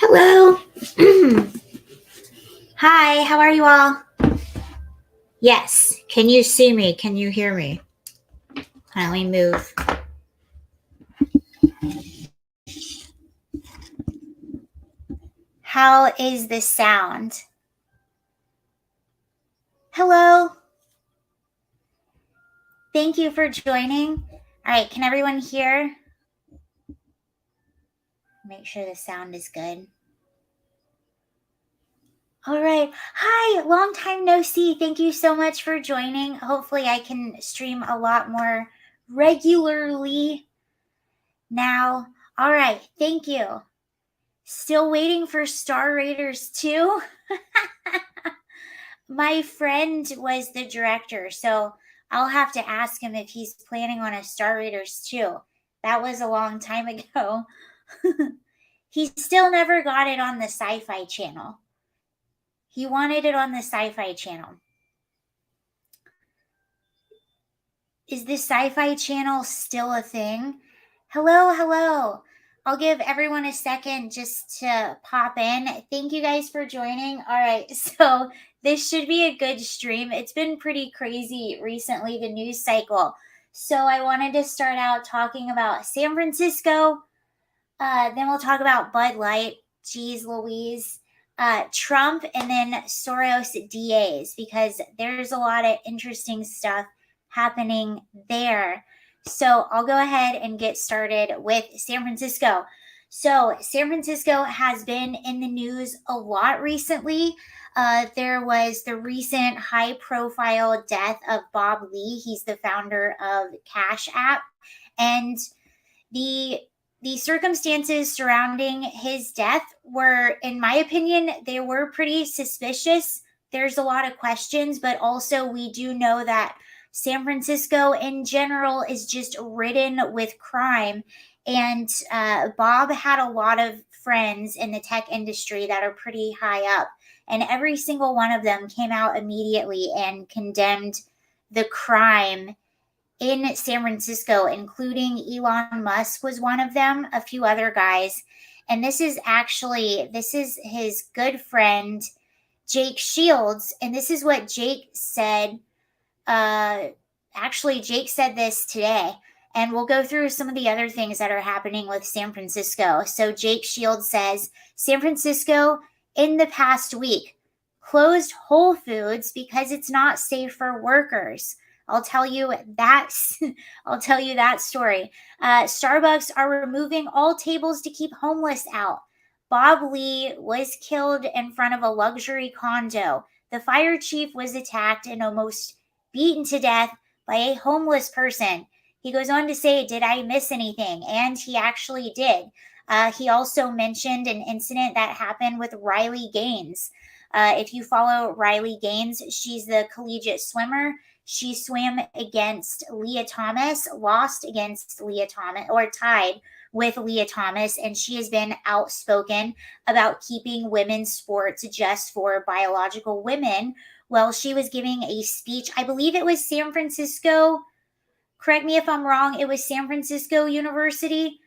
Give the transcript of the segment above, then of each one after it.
Hello. Hi, how are you all? Yes. Can you see me? Can you hear me? Let me move. How is the sound? Hello. Thank you for joining. All right, can everyone hear? Make sure the sound is good. All right. Hi, long time no see. Thank you so much for joining. Hopefully, I can stream a lot more regularly now. All right. Thank you. Still waiting for Star Raiders 2. My friend was the director, so I'll have to ask him if he's planning on a Star Raiders 2. That was a long time ago. He still never got it on the Sci-Fi Channel. He wanted it on the Sci-Fi Channel. Is the Sci-Fi Channel still a thing? Hello. I'll give everyone a second just to pop in. Thank you guys for joining. All right, so this should be a good stream. It's been pretty crazy recently, the news cycle. So I wanted to start out talking about San Francisco. Then we'll talk about Bud Light, geez Louise, Trump, and then Soros DAs, because there's a lot of interesting stuff happening there. So I'll go ahead and get started with San Francisco. So San Francisco has been in the news a lot recently. There was the recent high-profile death of Bob Lee. He's the founder of Cash App, and the circumstances surrounding his death were, in my opinion, they were pretty suspicious. There's a lot of questions, but also we do know that San Francisco in general is just ridden with crime. And Bob had a lot of friends in the tech industry that are pretty high up. And every single one of them came out immediately and condemned the crime in San Francisco, including Elon Musk was one of them, a few other guys. And this is his good friend, Jake Shields. And this is what Jake said. Jake said this today. And we'll go through some of the other things that are happening with San Francisco. So Jake Shields says, San Francisco in the past week closed Whole Foods because it's not safe for workers. I'll tell you that story. Starbucks are removing all tables to keep homeless out. Bob Lee was killed in front of a luxury condo. The fire chief was attacked and almost beaten to death by a homeless person. He goes on to say, did I miss anything? And he actually did. He also mentioned an incident that happened with Riley Gaines. If you follow Riley Gaines, she's the collegiate swimmer. She swam against Leah Thomas, lost against Leah Thomas, or tied with Leah Thomas, and she has been outspoken about keeping women's sports just for biological women. Well, she was giving a speech, I believe it was San Francisco, correct me if I'm wrong, it was San Francisco University,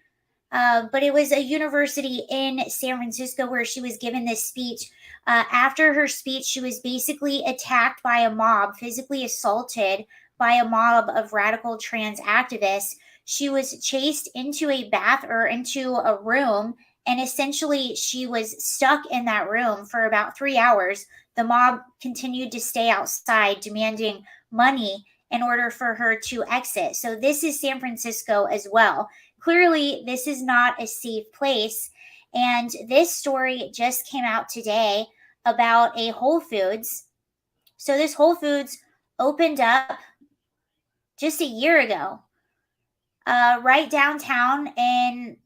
but it was a university in San Francisco where she was given this speech. After her speech, she was basically attacked by a mob, physically assaulted by a mob of radical trans activists. She was chased into into a room, and essentially she was stuck in that room for about 3 hours. The mob continued to stay outside, demanding money in order for her to exit. So this is San Francisco as well. Clearly, this is not a safe place. And this story just came out today about a Whole Foods. So this Whole Foods opened up just a year ago, right downtown in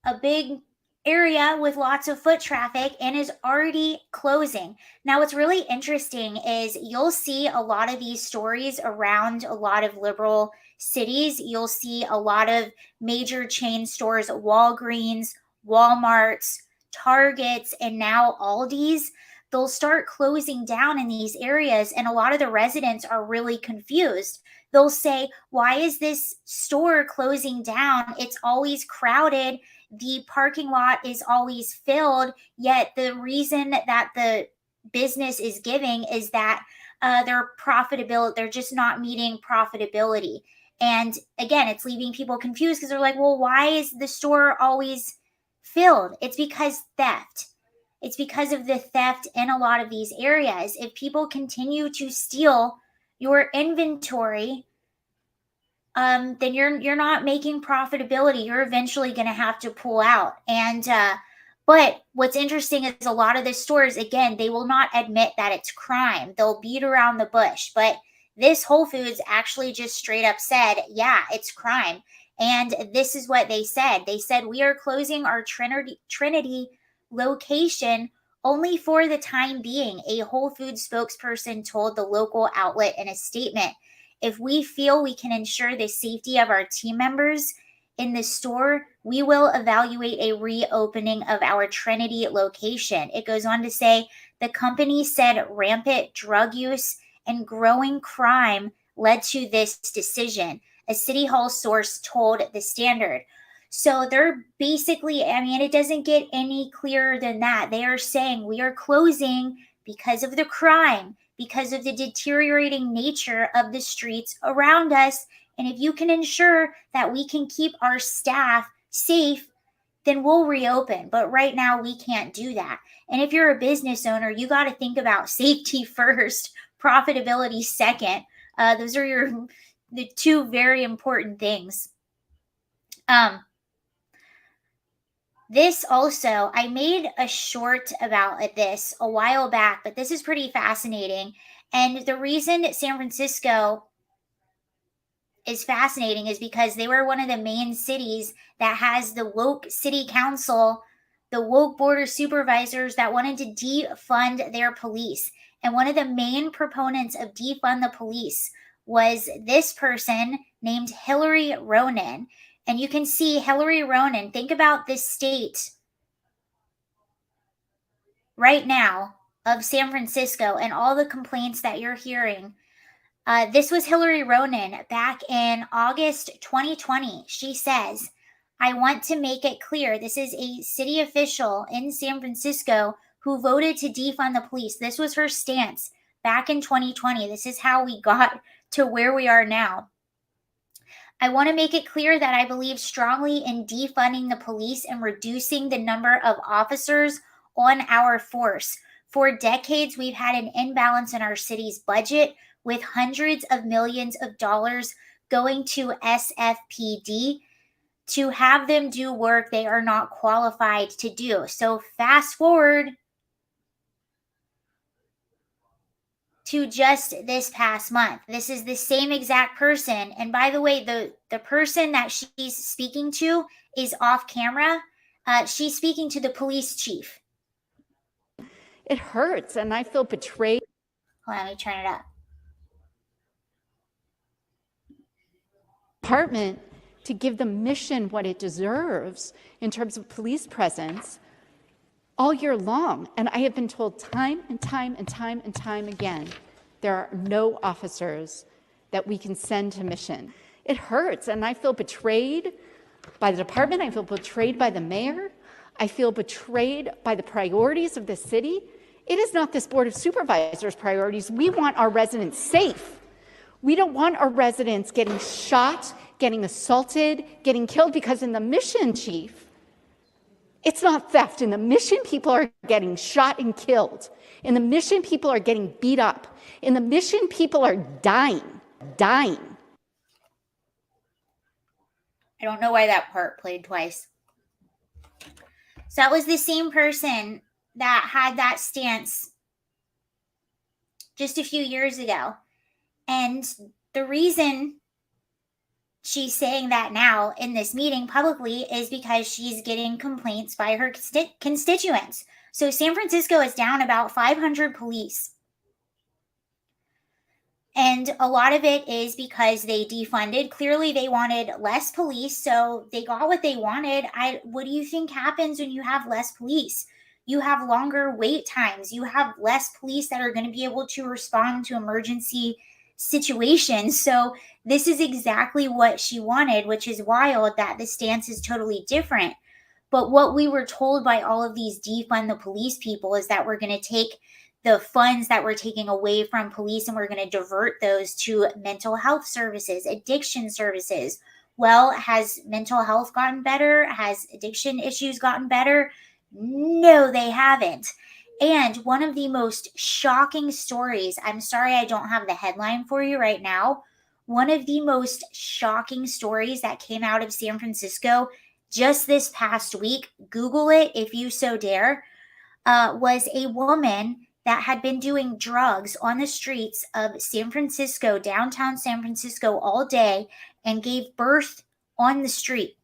a big area with lots of foot traffic, and is already closing. Now, what's really interesting is you'll see a lot of these stories around a lot of liberal cities. You'll see a lot of major chain stores, Walgreens, Walmarts, Targets, and now Aldi's. They'll start closing down in these areas, and a lot of the residents are really confused They'll say, why is this store closing down? It's always crowded. The parking lot is always filled. Yet the reason that the business is giving is that they're just not meeting profitability. And again, it's leaving people confused because they're like, well, why is the store always filled? It's because theft. It's because of the theft in a lot of these areas. If people continue to steal your inventory, then you're not making profitability. You're eventually going to have to pull out. And but what's interesting is a lot of the stores, again, they will not admit that it's crime. They'll beat around the bush. But this Whole Foods actually just straight up said, yeah, it's crime. And this is what they said. They said, we are closing our Trinity location only for the time being, a Whole Foods spokesperson told the local outlet in a statement. If we feel we can ensure the safety of our team members in the store, we will evaluate a reopening of our Trinity location. It goes on to say the company said rampant drug use and growing crime led to this decision, a City Hall source told The Standard. So they're basically, I mean, it doesn't get any clearer than that. They are saying we are closing because of the crime, because of the deteriorating nature of the streets around us. And if you can ensure that we can keep our staff safe, then we'll reopen. But right now we can't do that. And if you're a business owner, you got to think about safety first, profitability second. Those are the two very important things. This also, I made a short about this a while back, but this is pretty fascinating. And the reason San Francisco is fascinating is because they were one of the main cities that has the woke city council, the woke board of supervisors that wanted to defund their police. And one of the main proponents of defund the police was this person named Hillary Ronen. And you can see Hillary Ronen, think about this state right now of San Francisco and all the complaints that you're hearing. This was Hillary Ronen back in August 2020. She says, I want to make it clear this is a city official in San Francisco who voted to defund the police. This was her stance back in 2020. This is how we got to where we are now. I want to make it clear that I believe strongly in defunding the police and reducing the number of officers on our force. For decades, we've had an imbalance in our city's budget with hundreds of millions of dollars going to SFPD to have them do work they are not qualified to do. So fast forward to just this past month. This is the same exact person. And by the way, the person that she's speaking to is off camera. She's speaking to the police chief. It hurts, and I feel betrayed. Hold on, let me turn it up. Department to give the mission what it deserves in terms of police presence all year long. And I have been told time and time and time and time again, there are no officers that we can send to mission. It hurts, and I feel betrayed by the department. I feel betrayed by the mayor. I feel betrayed by the priorities of the city. It is not this Board of Supervisors' priorities. We want our residents safe. We don't want our residents getting shot, getting assaulted, getting killed, because in the mission, chief, it's not theft. In the mission, people are getting shot and killed. In the mission, people are getting beat up. In the mission, people are dying. I don't know why that part played twice. So that was the same person that had that stance just a few years ago. And the reason she's saying that now in this meeting publicly is because she's getting complaints by her constituents. So San Francisco is down about 500 police. And a lot of it is because they defunded. Clearly, they wanted less police, so they got what they wanted. What do you think happens when you have less police? You have longer wait times. You have less police that are going to be able to respond to emergency situation. So this is exactly what she wanted, which is wild that the stance is totally different. But what we were told by all of these defund the police people is that we're going to take the funds that we're taking away from police and we're going to divert those to mental health services, addiction services. Well, has mental health gotten better? Has addiction issues gotten better? No, they haven't. And one of the most shocking stories, I'm sorry I don't have the headline for you right now. One of the most shocking stories that came out of San Francisco just this past week, Google it if you so dare, was a woman that had been doing drugs on the streets of San Francisco, downtown San Francisco, all day and gave birth on the street.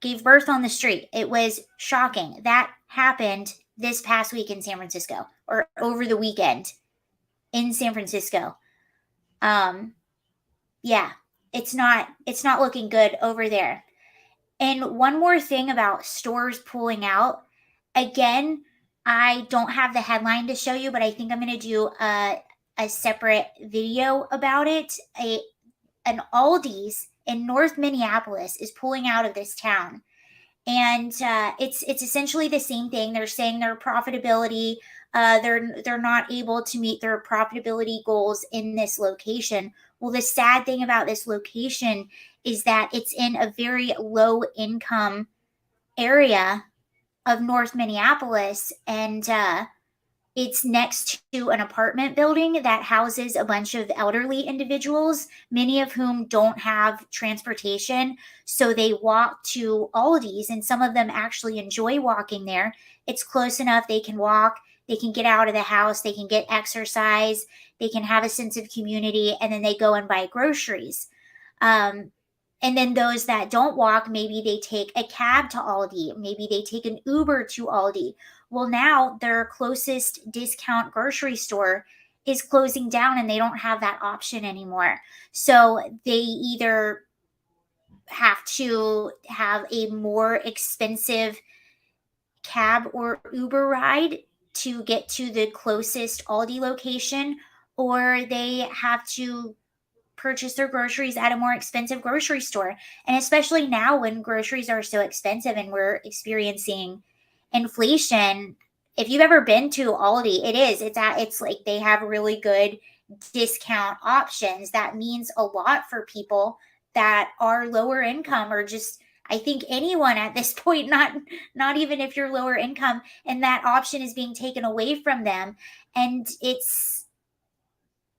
Gave birth on the street. It was shocking. That happened this past week in San Francisco, or over the weekend in San Francisco. Yeah, it's not looking good over there. And one more thing about stores pulling out. Again, I don't have the headline to show you, but I think I'm going to do a separate video about it. An Aldi's in North Minneapolis is pulling out of this town. And it's essentially the same thing. They're saying their profitability, they're not able to meet their profitability goals in this location. Well, the sad thing about this location is that it's in a very low income area of North Minneapolis, and it's next to an apartment building that houses a bunch of elderly individuals, many of whom don't have transportation. So they walk to Aldi's, and some of them actually enjoy walking there. It's close enough. They can walk, they can get out of the house, they can get exercise, they can have a sense of community, and then they go and buy groceries. And then those that don't walk, maybe they take a cab to Aldi, maybe they take an Uber to Aldi. Well, now their closest discount grocery store is closing down and they don't have that option anymore. So they either have to have a more expensive cab or Uber ride to get to the closest Aldi location, or they have to purchase their groceries at a more expensive grocery store. And especially now when groceries are so expensive and we're experiencing inflation, if you've ever been to Aldi, it's like they have really good discount options. That means a lot for people that are lower income, or just, I think, anyone at this point, not even if you're lower income, and that option is being taken away from them. And it's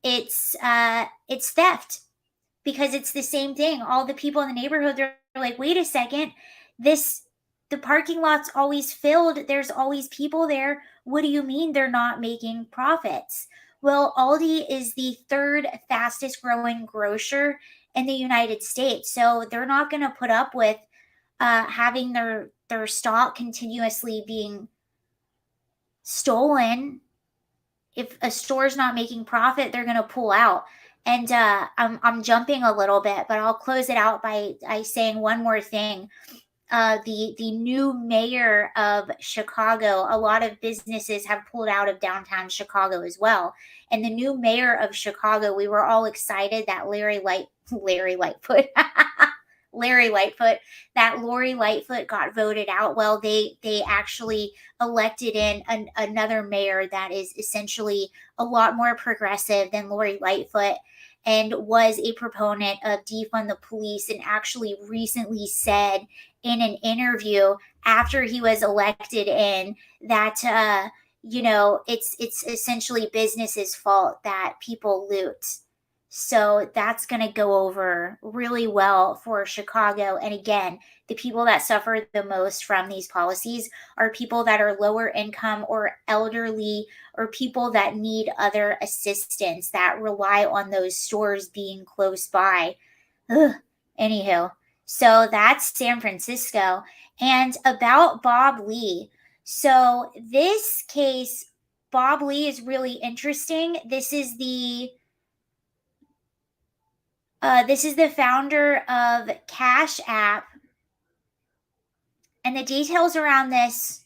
theft, because it's the same thing. All the people in the neighborhood, they're like, wait a second, the parking lot's always filled. There's always people there. What do you mean they're not making profits? Well, Aldi is the third fastest growing grocer in the United States. So they're not going to put up with having their stock continuously being stolen. If a store's not making profit, they're going to pull out. And I'm jumping a little bit, but I'll close it out by saying one more thing. The new mayor of Chicago, a lot of businesses have pulled out of downtown Chicago as well. And the new mayor of Chicago, we were all excited that Larry Lightfoot, that Lori Lightfoot got voted out. Well, they actually elected in another mayor that is essentially a lot more progressive than Lori Lightfoot, and was a proponent of defund the police, and actually recently said in an interview after he was elected in that it's essentially business's fault that people loot. So that's going to go over really well for Chicago. And again, the people that suffer the most from these policies are people that are lower income or elderly, or people that need other assistance, that rely on those stores being close by. Ugh. Anywho, so that's San Francisco. And about Bob Lee. So this case, Bob Lee, is really interesting. This is the founder of Cash App, and the details around this.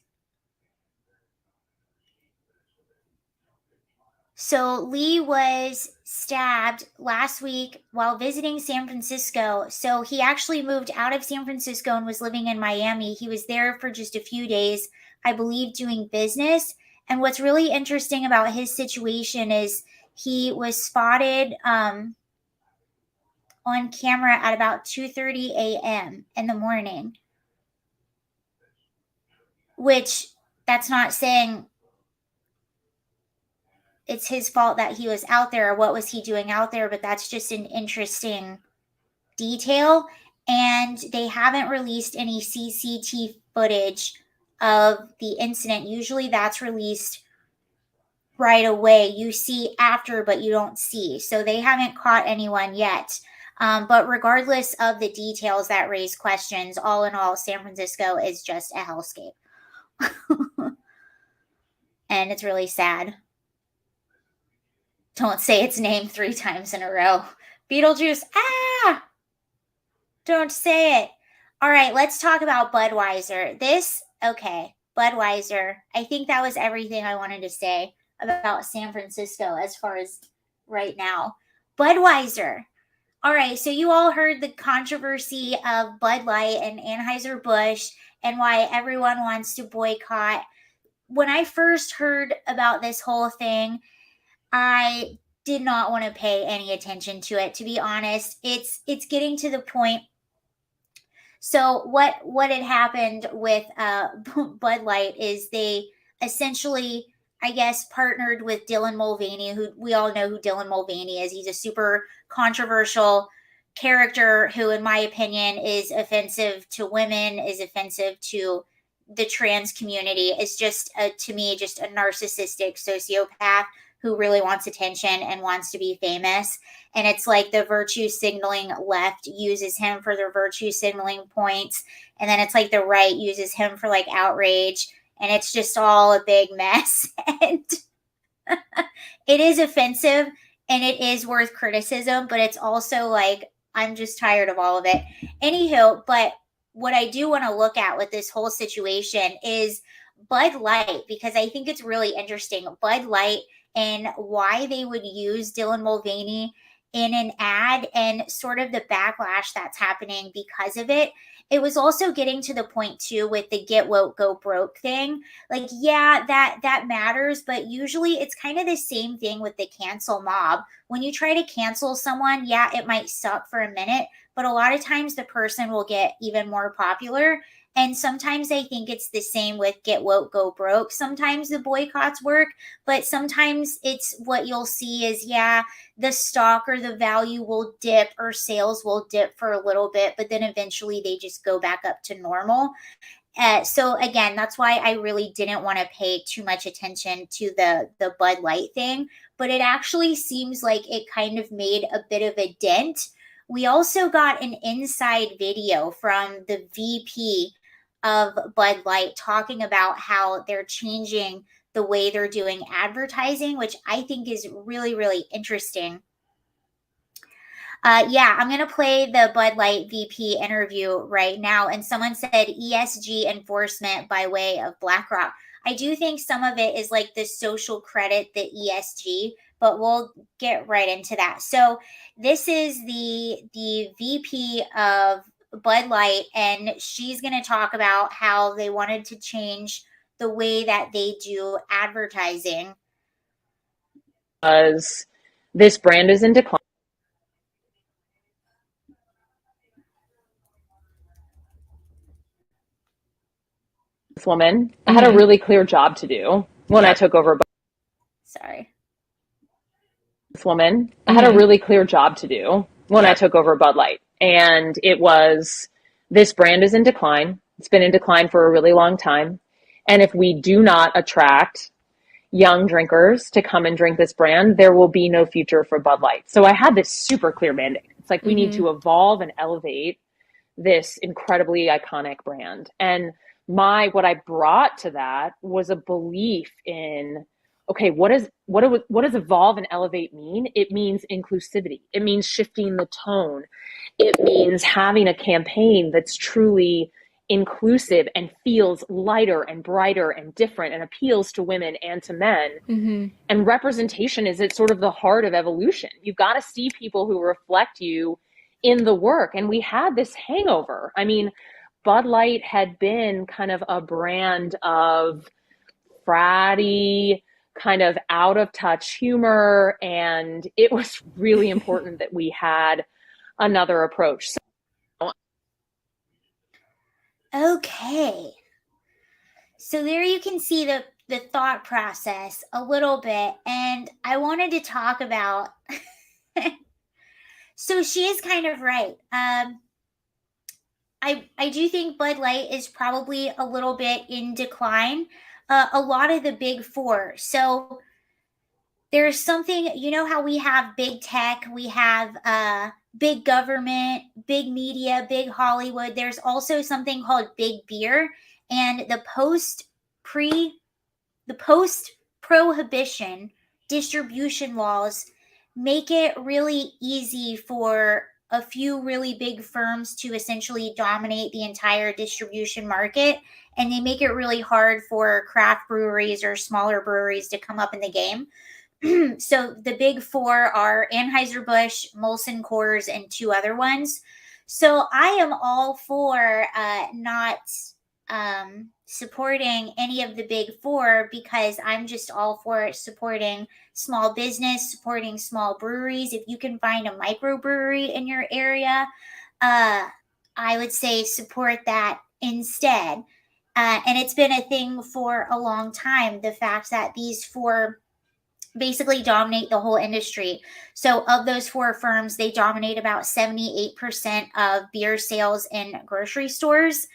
So Lee was stabbed last week while visiting San Francisco. So he actually moved out of San Francisco and was living in Miami. He was there for just a few days, I believe, doing business. And what's really interesting about his situation is he was spotted on camera at about 2:30 a.m. in the morning, which that's not saying it's his fault that he was out there or what was he doing out there, but that's just an interesting detail. And they haven't released any CCTV footage of the incident. Usually that's released right away. You see after, but you don't see. So they haven't caught anyone yet. But regardless of the details that raise questions, all in all, San Francisco is just a hellscape. And it's really sad. Don't say its name 3 times in a row. Beetlejuice, ah! Don't say it. All right, let's talk about Budweiser. Budweiser. I think that was everything I wanted to say about San Francisco as far as right now. Budweiser. All right, so you all heard the controversy of Bud Light and Anheuser-Busch and why everyone wants to boycott. When I first heard about this whole thing, I did not want to pay any attention to it, to be honest. It's getting to the point. So what had happened with Bud Light is they essentially, I guess, partnered with Dylan Mulvaney, who we all know who Dylan Mulvaney is. He's a super controversial character who, in my opinion, is offensive to women, is offensive to the trans community, is just, to me, just a narcissistic sociopath who really wants attention and wants to be famous. And it's like the virtue signaling left uses him for their virtue signaling points. And then it's like the right uses him for like outrage. And it's just all a big mess. And it is offensive and it is worth criticism, but it's also like, I'm just tired of all of it. Anywho, but what I do want to look at with this whole situation is Bud Light, because I think it's really interesting. Bud Light and why they would use Dylan Mulvaney in an ad and sort of the backlash that's happening because of it. It was also getting to the point too with the get woke, go broke thing. Like, yeah, that matters, but usually it's kind of the same thing with the cancel mob. When you try to cancel someone, yeah, it might suck for a minute, but a lot of times the person will get even more popular. And sometimes I think it's the same with get woke, go broke. Sometimes the boycotts work, but sometimes it's what you'll see is, yeah, the stock or the value will dip or sales will dip for a little bit, but then eventually they just go back up to normal. So again, that's why I really didn't want to pay too much attention to the Bud Light thing, but it actually seems like it kind of made a bit of a dent. We also got an inside video from the VP of Bud Light talking about how they're changing the way they're doing advertising, which I think is really, really interesting. I'm going to play the Bud Light VP interview right now. And someone said ESG enforcement by way of BlackRock. I do think some of it is like the social credit, the ESG, but we'll get right into that. So this is the VP of Bud Light, and she's going to talk about how they wanted to change the way that they do advertising. Because this brand is in decline. This woman, I had a really clear job to do when I took over. Sorry. This woman, I had a really clear job to do when I took over Bud Light. And it was, this brand is in decline. It's been in decline for a really long time. And if we do not attract young drinkers to come and drink this brand, there will be no future for Bud Light. So I had this super clear mandate. It's like, we need to evolve and elevate this incredibly iconic brand. And what I brought to that was a belief in, okay, what does evolve and elevate mean? It means inclusivity. It means shifting the tone. It means having a campaign that's truly inclusive and feels lighter and brighter and different and appeals to women and to men. Mm-hmm. And representation is at sort of the heart of evolution. You've got to see people who reflect you in the work. And we had this hangover. I mean, Bud Light had been kind of a brand of fratty, kind of out of touch humor. And it was really important that we had another approach. Okay. So there you can see the thought process a little bit. And I wanted to talk about, so she is kind of right. I do think Bud Light is probably a little bit in decline. A lot of the big four. So there's something, you know how we have big tech, we have big government, big media, big Hollywood. There's also something called big beer, and the post prohibition distribution laws make it really easy for a few really big firms to essentially dominate the entire distribution market, and they make it really hard for craft breweries or smaller breweries to come up in the game. So the big four are Anheuser-Busch, Molson Coors, and two other ones. So I am all for not supporting any of the big four, because I'm just all for supporting small business, supporting small breweries. If you can find a microbrewery in your area, I would say support that instead. And it's been a thing for a long time, the fact that these four basically dominate the whole industry. So of those four firms, they dominate about 78% of beer sales in grocery stores,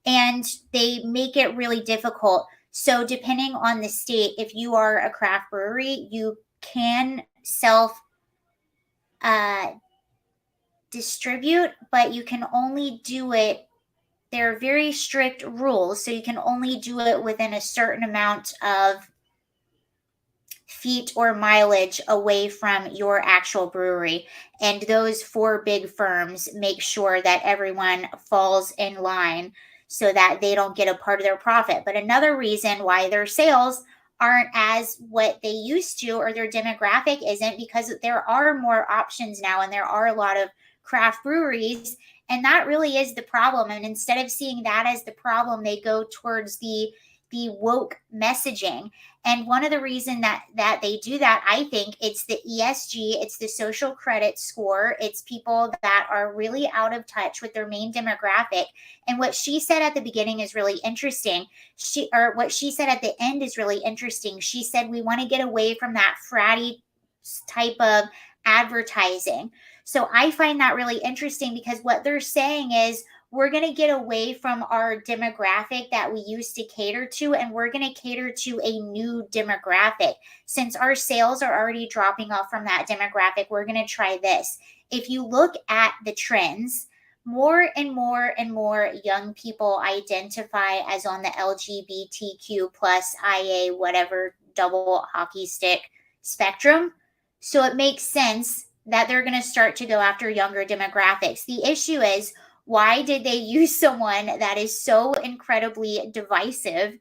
and they make it really difficult. So depending on the state, if you are a craft brewery, you can self distribute, but you can only do it. There are very strict rules, so you can only do it within a certain amount of feet or mileage away from your actual brewery. And those four big firms make sure that everyone falls in line so that they don't get a part of their profit. But another reason why their sales aren't as what they used to, or their demographic isn't, because there are more options now and there are a lot of craft breweries. And that really is the problem. And instead of seeing that as the problem, they go towards the woke messaging. And one of the reasons that they do that, I think, it's the ESG, it's the social credit score, it's people that are really out of touch with their main demographic. And what she said at the beginning is really interesting. What she said at the end is really interesting. She said, we want to get away from that fratty type of advertising. So I find that really interesting, because what they're saying is, we're going to get away from our demographic that we used to cater to, and we're going to cater to a new demographic. Since our sales are already dropping off from that demographic, we're going to try this. If you look at the trends, more and more and more young people identify as on the LGBTQ plus IA, whatever, double hockey stick spectrum. So it makes sense that they're going to start to go after younger demographics. The issue is, why did they use someone that is so incredibly divisive?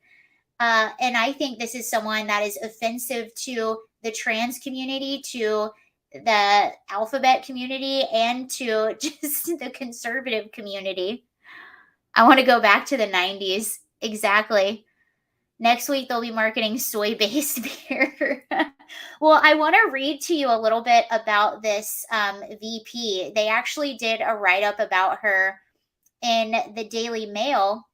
And I think this is someone that is offensive to the trans community, to the alphabet community, and to just the conservative community. I want to go back to the 90s. Exactly. Next week, they'll be marketing soy-based beer. Well, I want to read to you a little bit about this VP. They actually did a write-up about her in the Daily Mail,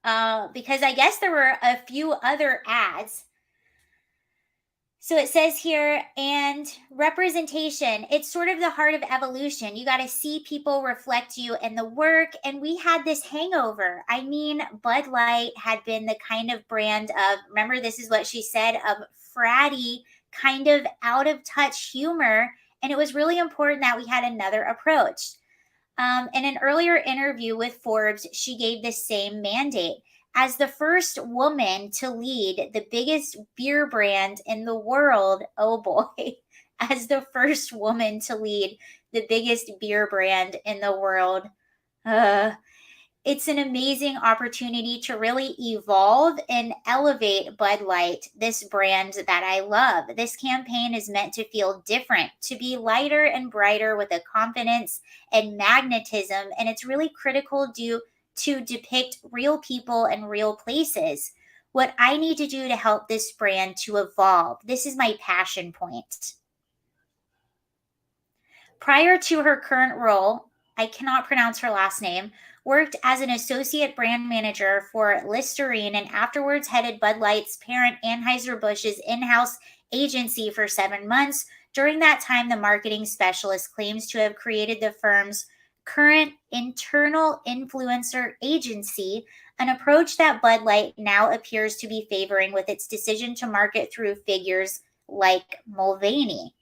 because I guess there were a few other ads. So it says here, and representation, it's sort of the heart of evolution. You got to see people reflect you in the work. And we had this hangover. I mean, Bud Light had been the kind of brand of, remember, this is what she said, of fratty, kind of out of touch humor. And it was really important that we had another approach. In an earlier interview with Forbes, she gave the same mandate. As the first woman to lead the biggest beer brand in the world, oh boy, as the first woman to lead the biggest beer brand in the world. It's an amazing opportunity to really evolve and elevate Bud Light, this brand that I love. This campaign is meant to feel different, to be lighter and brighter with a confidence and magnetism, and it's really critical to depict real people and real places. What I need to do to help this brand to evolve. This is my passion point. Prior to her current role, I cannot pronounce her last name, worked as an associate brand manager for Listerine and afterwards headed Bud Light's parent Anheuser-Busch's in-house agency for 7 months. During that time, the marketing specialist claims to have created the firm's current internal influencer agency, an approach that Bud Light now appears to be favoring with its decision to market through figures like Mulvaney.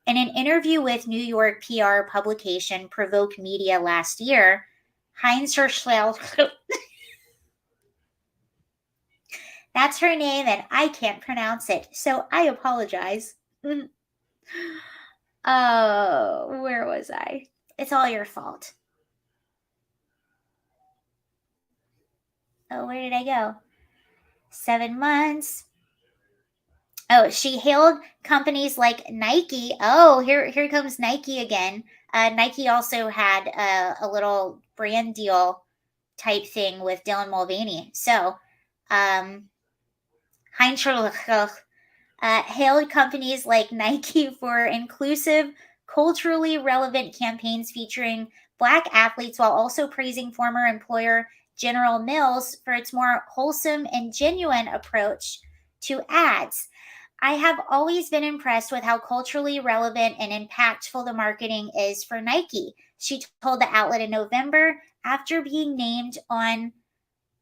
In an interview with New York PR publication Provoke Media last year, Heinz Herschel, that's her name and I can't pronounce it, so I apologize. Oh, where was I? It's all your fault. Oh, where did I go? 7 months. Oh, she hailed companies like Nike. Oh, here comes Nike again. Nike also had a little brand deal type thing with Dylan Mulvaney. So, Heinz hailed companies like Nike for inclusive, culturally relevant campaigns featuring Black athletes while also praising former employer General Mills for its more wholesome and genuine approach to ads. I have always been impressed with how culturally relevant and impactful the marketing is for Nike, she told the outlet in November after being named on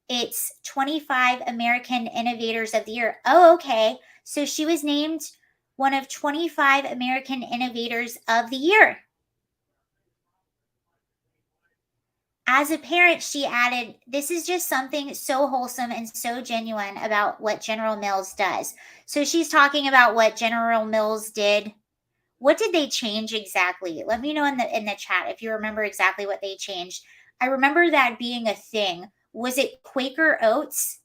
its 25 American Innovators of the Year. Oh, okay. So she was named one of 25 American Innovators of the Year. As a parent, she added, this is just something so wholesome and so genuine about what General Mills does. So she's talking about what General Mills did. What did they change exactly? Let me know in the chat if you remember exactly what they changed. I remember that being a thing. Was it Quaker Oats?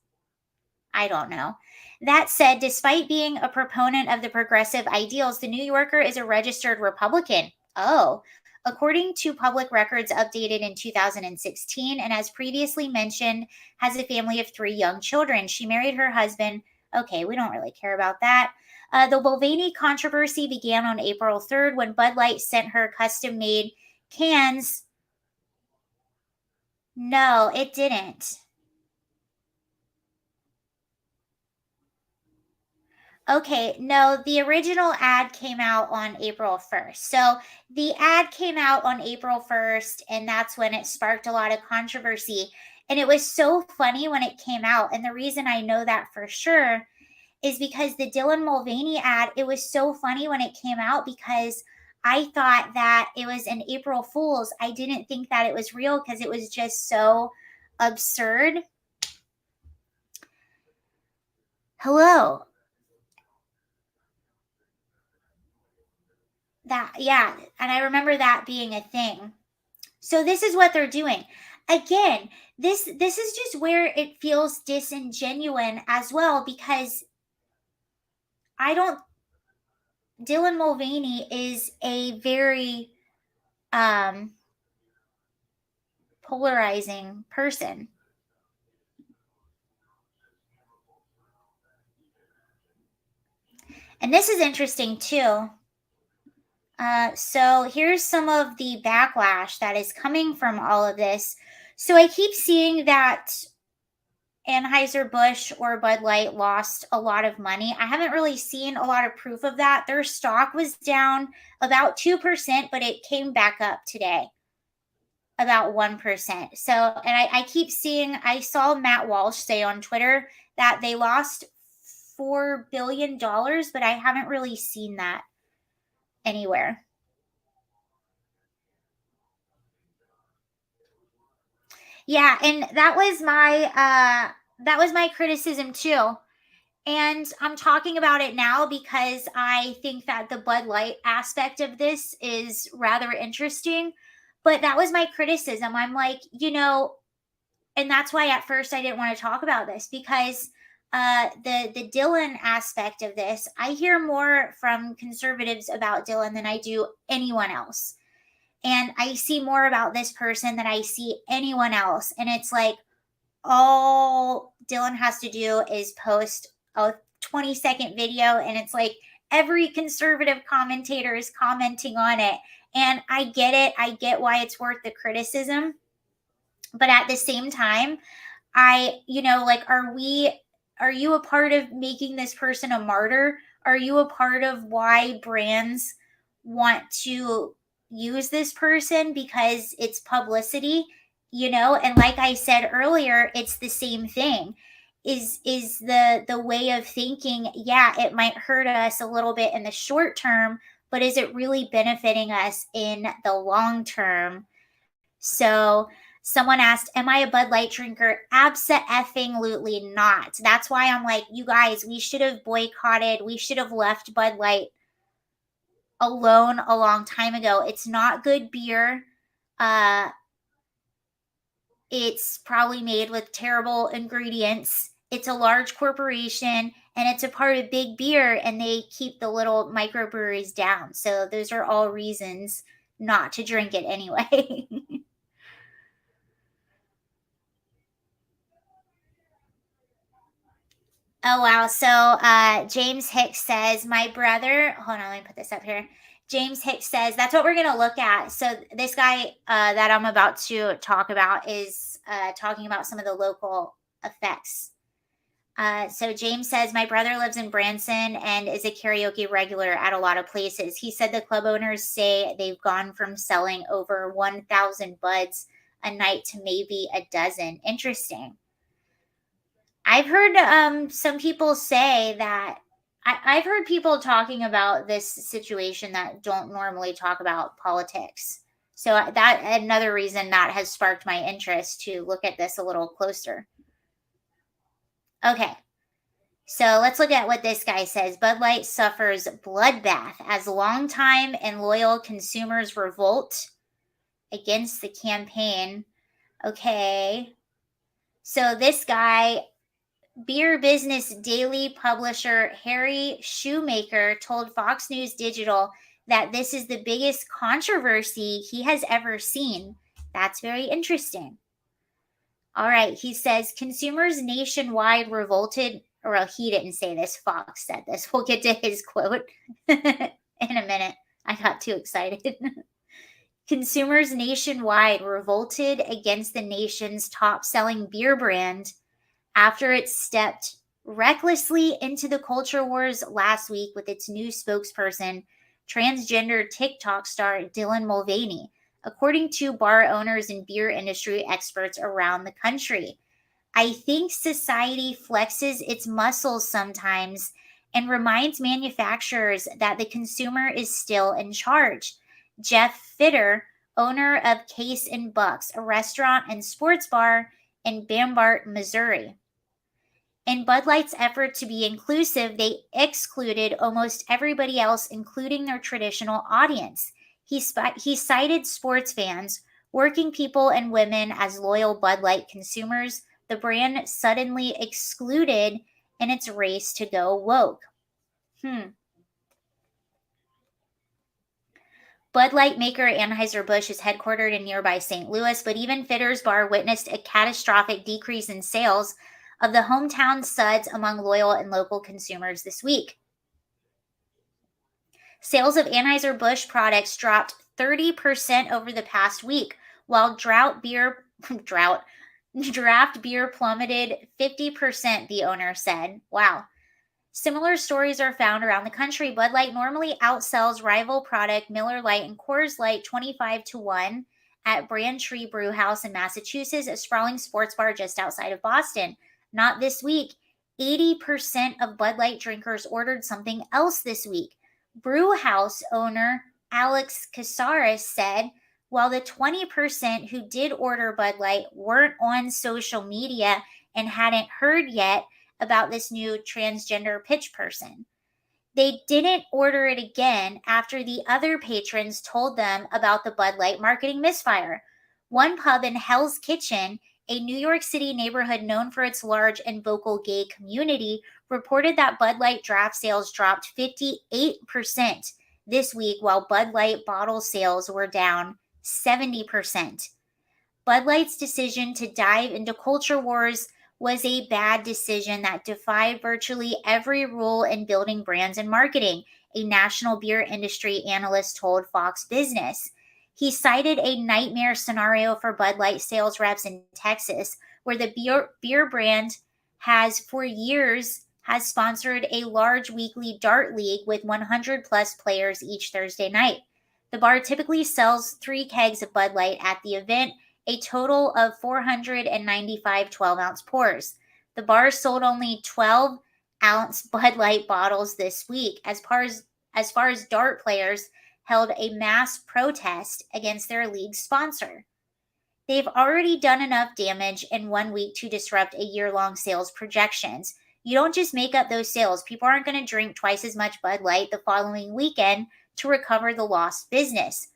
I don't know. That said, despite being a proponent of the progressive ideals, the New Yorker is a registered Republican. Oh, according to public records updated in 2016, and as previously mentioned, has a family of 3 young children. She married her husband. Okay, we don't really care about that. The Mulvaney controversy began on April 3rd when Bud Light sent her custom-made cans. No, it didn't. Okay, no, the original ad came out on April 1st. So the ad came out on April 1st, and that's when it sparked a lot of controversy. And it was so funny when it came out. And the reason I know that for sure is because the Dylan Mulvaney ad, it was so funny when it came out because I thought that it was an April Fool's. I didn't think that it was real because it was just so absurd. Hello. That, yeah, and I remember that being a thing. So this is what they're doing. Again, this is just where it feels disingenuous as well because Dylan Mulvaney is a very polarizing person. And this is interesting too. So here's some of the backlash that is coming from all of this. So I keep seeing that Anheuser-Busch or Bud Light lost a lot of money. I haven't really seen a lot of proof of that. Their stock was down about 2%, but it came back up today about 1%. So, and I keep seeing, I saw Matt Walsh say on Twitter that they lost $4 billion, but I haven't really seen that anywhere. Yeah, and that was my criticism too, And I'm talking about it now because I think that the Bud Light aspect of this is rather interesting. But that was my criticism. I'm like, and that's why at first I didn't want to talk about this, because the Dylan aspect of this, I hear more from conservatives about Dylan than I do anyone else. And I see more about this person than I see anyone else. And it's like, all Dylan has to do is post a 20-second video, and it's like every conservative commentator is commenting on it. And I get it. I get why it's worth the criticism. But at the same time, like, are you a part of making this person a martyr? Are you a part of why brands want to use this person because it's publicity? And like I said earlier, it's the same thing. Is the way of thinking, yeah, it might hurt us a little bit in the short term, but is it really benefiting us in the long term? So someone asked, am I a Bud Light drinker? Abso-effing-lutely not. That's why I'm like, you guys, we should have boycotted. We should have left Bud Light alone a long time ago. It's not good beer. It's probably made with terrible ingredients. It's a large corporation, and it's a part of big beer, and they keep the little microbreweries down. So those are all reasons not to drink it anyway. Oh, wow. So James Hicks says, my brother, hold on, let me put this up here. James Hicks says, that's what we're going to look at. So this guy that I'm about to talk about is talking about some of the local effects. So James says, my brother lives in Branson and is a karaoke regular at a lot of places. He said the club owners say they've gone from selling over 1,000 buds a night to maybe a dozen. Interesting. I've heard some people say that I've heard people talking about this situation that don't normally talk about politics. So that another reason that has sparked my interest to look at this a little closer. Okay. So let's look at what this guy says. Bud Light suffers bloodbath as longtime and loyal consumers revolt against the campaign. Okay. So this guy, Beer Business Daily publisher Harry Shoemaker, told Fox News Digital that this is the biggest controversy he has ever seen. That's very interesting. All right, he says consumers nationwide revolted. Well, he didn't say this. Fox said this. We'll get to his quote in a minute. I got too excited. Consumers nationwide revolted against the nation's top-selling beer brand after it stepped recklessly into the culture wars last week with its new spokesperson, transgender TikTok star Dylan Mulvaney, according to bar owners and beer industry experts around the country. I think society flexes its muscles sometimes and reminds manufacturers that the consumer is still in charge. Jeff Fitter, owner of Case and Bucks, a restaurant and sports bar in Bambart, Missouri. In Bud Light's effort to be inclusive, they excluded almost everybody else, including their traditional audience. He cited sports fans, working people, and women as loyal Bud Light consumers, the brand suddenly excluded in its race to go woke. Bud Light maker Anheuser-Busch is headquartered in nearby St. Louis, but even Fitter's Bar witnessed a catastrophic decrease in sales of the hometown suds among loyal and local consumers this week. Sales of Anheuser-Busch products dropped 30% over the past week, while draft beer plummeted 50%, the owner said. Wow. Similar stories are found around the country. Bud Light normally outsells rival product Miller Lite and Coors Light 25-1 at Braintree Brewhouse in Massachusetts, a sprawling sports bar just outside of Boston. Not this week. 80% of Bud Light drinkers ordered something else this week. Brewhouse owner Alex Casares said, while the 20% who did order Bud Light weren't on social media and hadn't heard yet, about this new transgender pitch person. They didn't order it again after the other patrons told them about the Bud Light marketing misfire. One pub in Hell's Kitchen, a New York City neighborhood known for its large and vocal gay community, reported that Bud Light draft sales dropped 58% this week, while Bud Light bottle sales were down 70%. Bud Light's decision to dive into culture wars was a bad decision that defied virtually every rule in building brands and marketing, a national beer industry analyst told Fox Business. He cited a nightmare scenario for Bud Light sales reps in Texas, where the beer brand has for years has sponsored a large weekly dart league with 100 plus players each Thursday night. The bar typically sells 3 kegs of Bud Light at the event, a total of 495 12-ounce pours. The bar sold only 12-ounce Bud Light bottles this week, as far as dart players held a mass protest against their league sponsor. They've already done enough damage in 1 week to disrupt a year-long sales projections. You don't just make up those sales. People aren't going to drink twice as much Bud Light the following weekend to recover the lost business.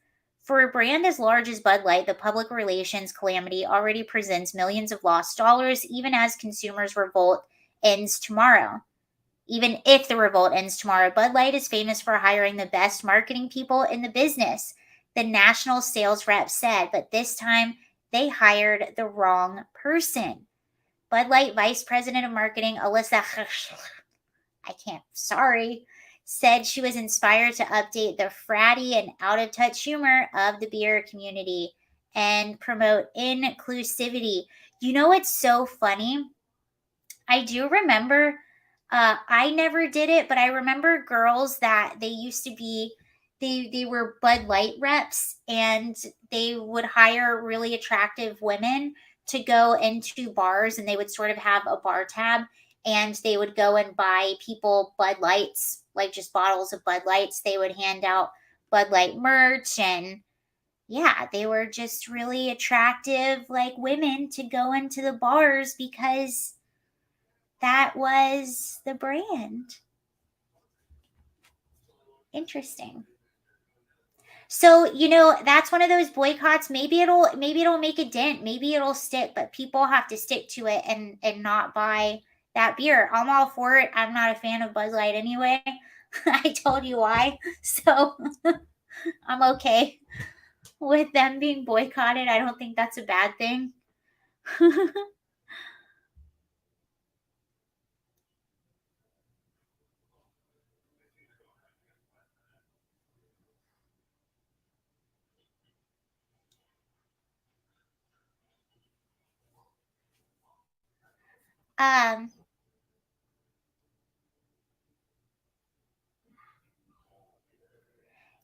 For a brand as large as Bud Light, the public relations calamity already presents millions of lost dollars, even as consumers' revolt ends tomorrow. Even if the revolt ends tomorrow, Bud Light is famous for hiring the best marketing people in the business, the national sales rep said, but this time they hired the wrong person. Bud Light Vice President of Marketing, Alyssa, said she was inspired to update the fratty and out-of-touch humor of the beer community and promote inclusivity. You know what's so funny? I do remember, I never did it, but I remember girls that they used to be, they were Bud Light reps, and they would hire really attractive women to go into bars, and they would sort of have a bar tab, and they would go and buy people Bud Lights, like just bottles of Bud Lights. They would hand out Bud Light merch, and yeah, they were just really attractive, like women to go into the bars because that was the brand. Interesting. So, that's one of those boycotts. Maybe it'll make a dent. Maybe it'll stick, but people have to stick to it and not buy that beer. I'm all for it. I'm not a fan of Bud Light anyway. I told you why. So I'm okay with them being boycotted. I don't think that's a bad thing.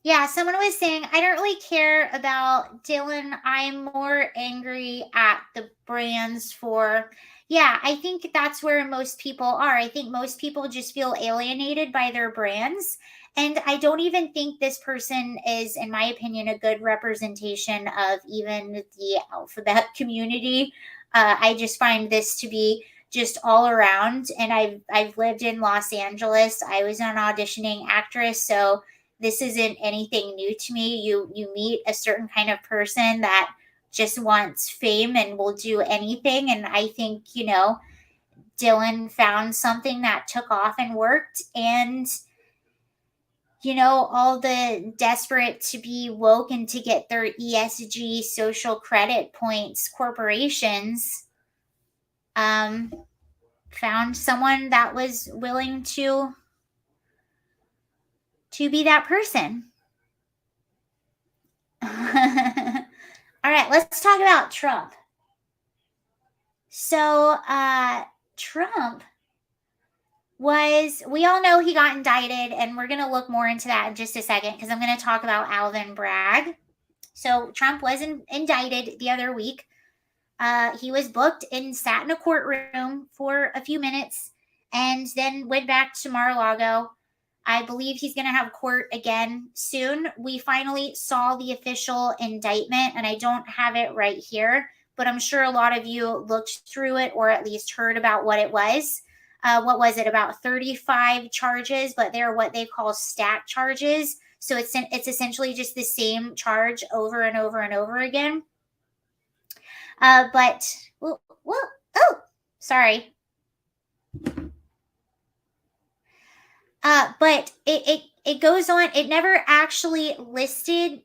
Yeah, someone was saying, I don't really care about Dylan. I'm more angry at the brands for, yeah, I think that's where most people are. I think most people just feel alienated by their brands. And I don't even think this person is, in my opinion, a good representation of even the alphabet community. I just find this to be just all around. And I've lived in Los Angeles. I was an auditioning actress, so this isn't anything new to me. You meet a certain kind of person that just wants fame and will do anything. And I think, Dylan found something that took off and worked. And, all the desperate to be woke and to get their ESG social credit points corporations found someone that was willing to be that person. All right, let's talk about Trump. So, Trump we all know he got indicted, and we're going to look more into that in just a second because I'm going to talk about Alvin Bragg. So, Trump was indicted the other week. He was booked and sat in a courtroom for a few minutes and then went back to Mar-a-Lago. I believe he's going to have court again soon. We finally saw the official indictment, and I don't have it right here, but I'm sure a lot of you looked through it or at least heard about what it was. what was it, about 35 charges, but they're what they call stack charges. So it's essentially just the same charge over and over and over again. But sorry. But it goes on. It never actually listed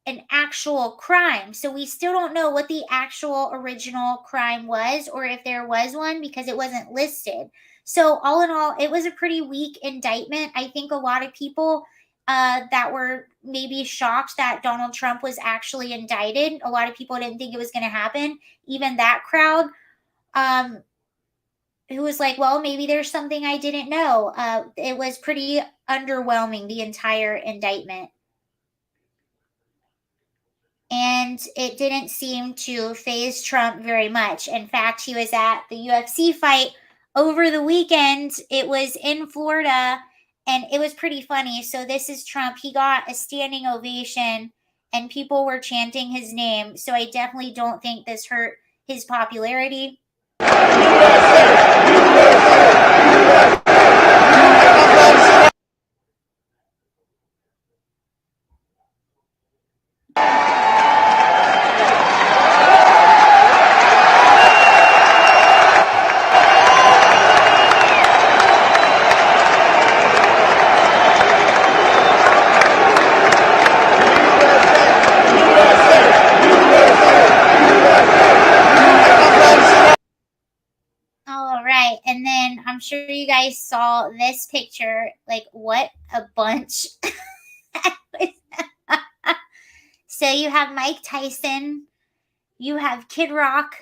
an actual crime. So we still don't know what the actual original crime was, or if there was one, because it wasn't listed. So all in all, it was a pretty weak indictment. I think a lot of people that were maybe shocked that Donald Trump was actually indicted. A lot of people didn't think it was going to happen. Even that crowd, who was like, well, maybe there's something I didn't know. It was pretty underwhelming, the entire indictment. And it didn't seem to faze Trump very much. In fact, he was at the UFC fight over the weekend. It was in Florida, and it was pretty funny. So this is Trump. He got a standing ovation, and people were chanting his name. So I definitely don't think this hurt his popularity. And then I'm sure you guys saw this picture. Like, what a bunch. So you have Mike Tyson, you have Kid Rock,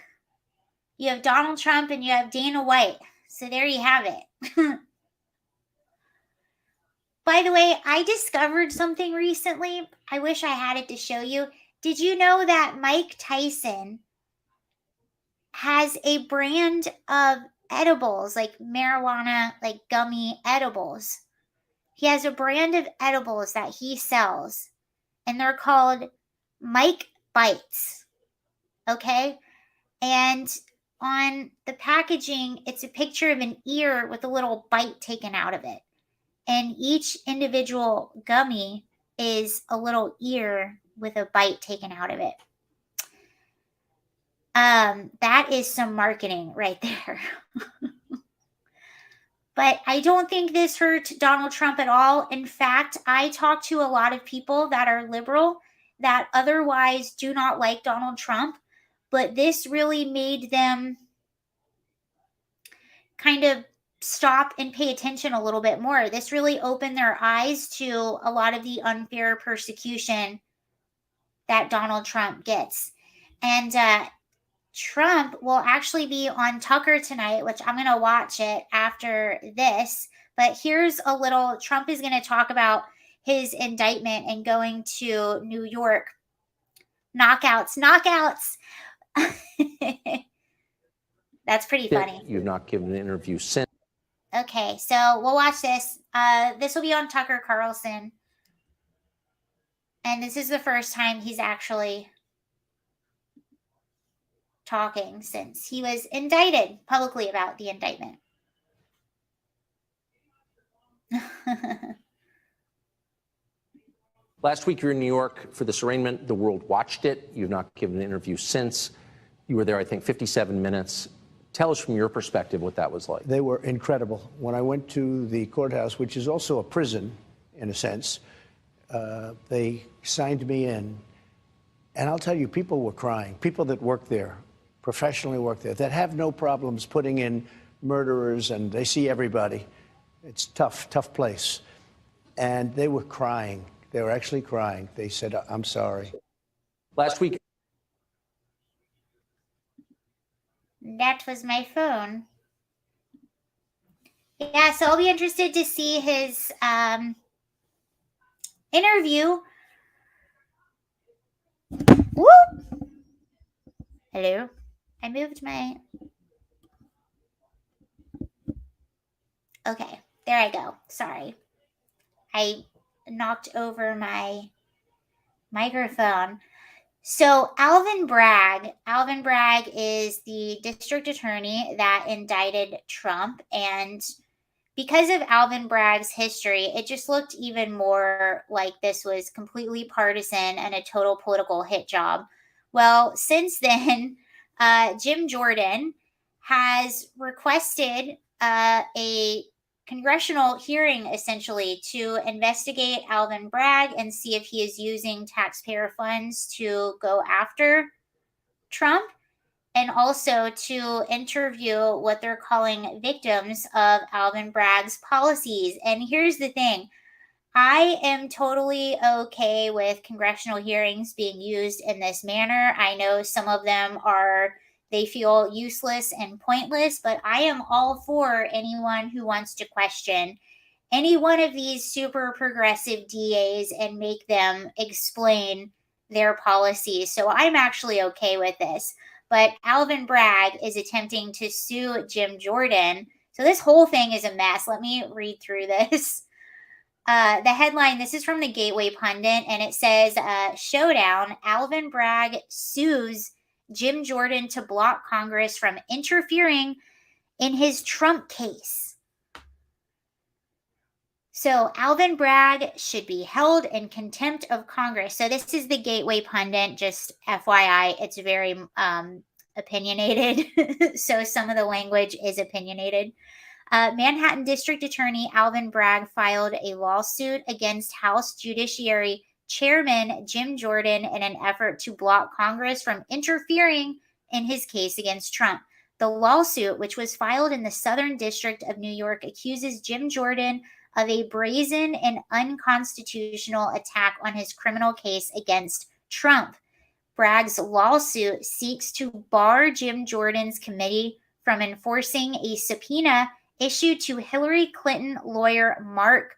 you have Donald Trump, and you have Dana White. So there you have it. By the way, I discovered something recently. I wish I had it to show you. Did you know that Mike Tyson has a brand of edibles, like marijuana, like gummy edibles? He has a brand of edibles that he sells, and they're called Mike Bites. Okay? And on the packaging, it's a picture of an ear with a little bite taken out of it. And each individual gummy is a little ear with a bite taken out of it. That is some marketing right there. But I don't think this hurt Donald Trump at all. In fact, I talked to a lot of people that are liberal that otherwise do not like Donald Trump, but this really made them kind of stop and pay attention a little bit more. This really opened their eyes to a lot of the unfair persecution that Donald Trump gets. And Trump will actually be on Tucker tonight, which I'm going to watch it after this. But here's a little, Trump is going to talk about his indictment and going to New York. Knockouts. That's pretty funny. You've not given an interview since. Okay, so we'll watch this. This will be on Tucker Carlson. And this is the first time he's actually talking since he was indicted publicly about the indictment. Last week you were in New York for this arraignment. The world watched it. You've not given an interview since. You were there, I think, 57 minutes. Tell us from your perspective what that was like. They were incredible. When I went to the courthouse, which is also a prison in a sense, they signed me in. And I'll tell you, people were crying. People that work there, professionally work there, that have no problems putting in murderers, and they see everybody. It's tough place. And they were crying. They were actually crying. They said, I'm sorry. Last week. That was my phone. Yeah, so I'll be interested to see his interview. Whoop! Hello? I moved my... Okay, there I go. Sorry. I knocked over my microphone. So Alvin Bragg is the district attorney that indicted Trump, and because of Alvin Bragg's history, it just looked even more like this was completely partisan and a total political hit job. Well, since then, Jim Jordan has requested a congressional hearing essentially to investigate Alvin Bragg and see if he is using taxpayer funds to go after Trump, and also to interview what they're calling victims of Alvin Bragg's policies. And here's the thing, I am totally okay with congressional hearings being used in this manner. I know some of them they feel useless and pointless, but I am all for anyone who wants to question any one of these super progressive DAs and make them explain their policies. So I'm actually okay with this. But Alvin Bragg is attempting to sue Jim Jordan. So this whole thing is a mess. Let me read through this. The headline, this is from the Gateway Pundit, and it says, Showdown, Alvin Bragg sues Jim Jordan to block Congress from interfering in his Trump case. So Alvin Bragg should be held in contempt of Congress. So this is the Gateway Pundit, just FYI, it's very opinionated. So some of the language is opinionated. Manhattan District Attorney Alvin Bragg filed a lawsuit against House Judiciary Chairman Jim Jordan in an effort to block Congress from interfering in his case against Trump. The lawsuit, which was filed in the Southern District of New York, accuses Jim Jordan of a brazen and unconstitutional attack on his criminal case against Trump. Bragg's lawsuit seeks to bar Jim Jordan's committee from enforcing a subpoena issued to Hillary Clinton lawyer Mark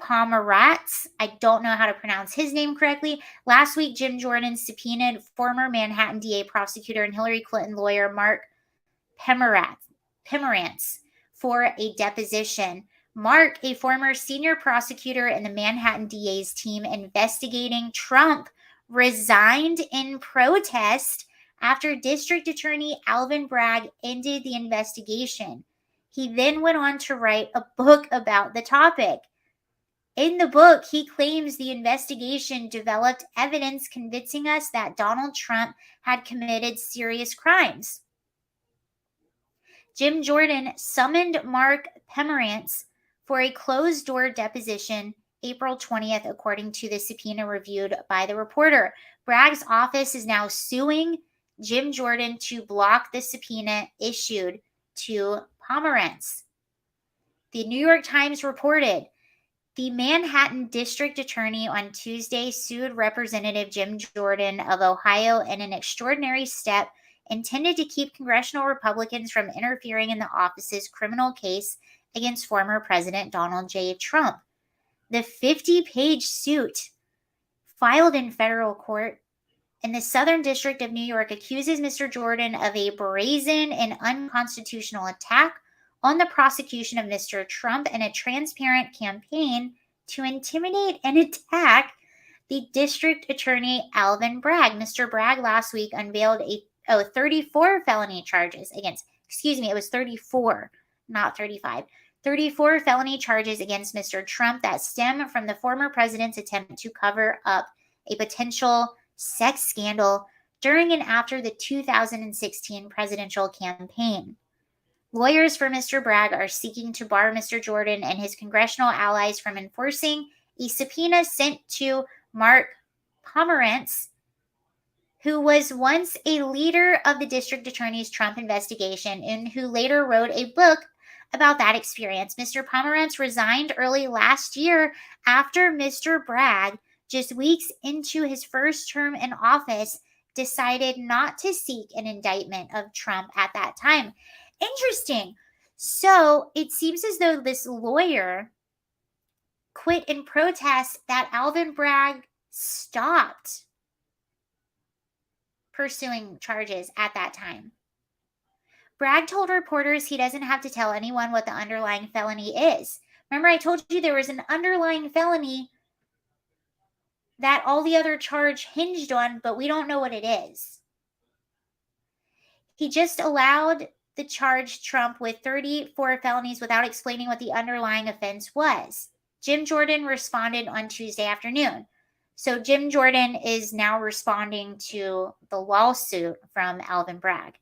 Pomerantz. I don't know how to pronounce his name correctly. Last week, Jim Jordan subpoenaed former Manhattan DA prosecutor and Hillary Clinton lawyer Mark Pomerantz for a deposition. Mark, a former senior prosecutor in the Manhattan DA's team investigating Trump, resigned in protest after District Attorney Alvin Bragg ended the investigation. He then went on to write a book about the topic. In the book, he claims the investigation developed evidence convincing us that Donald Trump had committed serious crimes. Jim Jordan summoned Mark Pomerantz for a closed-door deposition April 20th, according to the subpoena reviewed by the reporter. Bragg's office is now suing Jim Jordan to block the subpoena issued to Pomerantz. The New York Times reported the Manhattan District Attorney on Tuesday sued Representative Jim Jordan of Ohio in an extraordinary step intended to keep congressional Republicans from interfering in the office's criminal case against former President Donald J. Trump. The 50-page suit filed in federal court in the Southern District of New York accuses Mr. Jordan of a brazen and unconstitutional attack on the prosecution of Mr. Trump and a transparent campaign to intimidate and attack the District Attorney Alvin Bragg. Mr. Bragg last week unveiled 34 felony charges against, it was 34, not 35. 34 felony charges against Mr. Trump that stem from the former president's attempt to cover up a potential sex scandal during and after the 2016 presidential campaign. Lawyers for Mr. Bragg are seeking to bar Mr. Jordan and his congressional allies from enforcing a subpoena sent to Mark Pomerantz, who was once a leader of the district attorney's Trump investigation and who later wrote a book about that experience. Mr. Pomerantz resigned early last year after Mr. Bragg, just weeks into his first term in office, decided not to seek an indictment of Trump at that time. Interesting. So it seems as though this lawyer quit in protest that Alvin Bragg stopped pursuing charges at that time. Bragg told reporters he doesn't have to tell anyone what the underlying felony is. Remember, I told you there was an underlying felony that all the other charge hinged on, but we don't know what it is. He just allowed the charge Trump with 34 felonies without explaining what the underlying offense was. Jim Jordan responded on Tuesday afternoon. So Jim Jordan is now responding to the lawsuit from Alvin Bragg.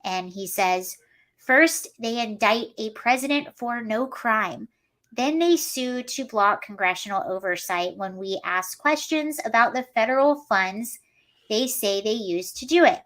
And he says, first, they indict a president for no crime. Then they sue to block congressional oversight when we ask questions about the federal funds they say they used to do it.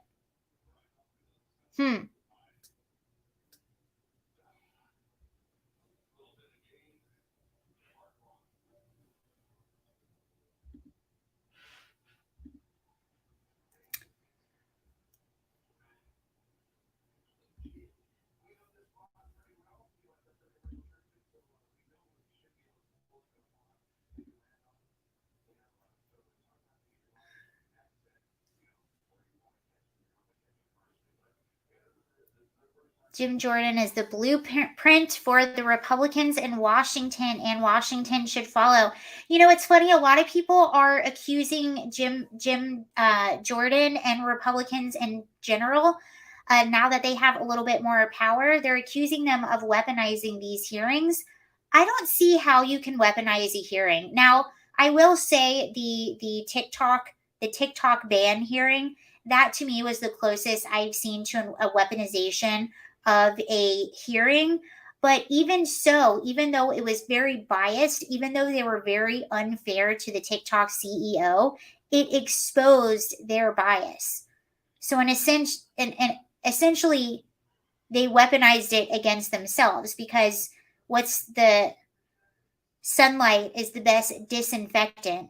Jim Jordan is the blueprint for the Republicans in Washington, and Washington should follow. You know, it's funny. A lot of people are accusing Jim Jordan and Republicans in general, now that they have a little bit more power, they're accusing them of weaponizing these hearings. I don't see how you can weaponize a hearing. Now, I will say the TikTok ban hearing, that to me was the closest I've seen to a weaponization of a hearing. But even so, even though it was very biased, even though they were very unfair to the TikTok CEO, it exposed their bias. So in a sense, essentially, they weaponized it against themselves, because what's the sunlight is the best disinfectant.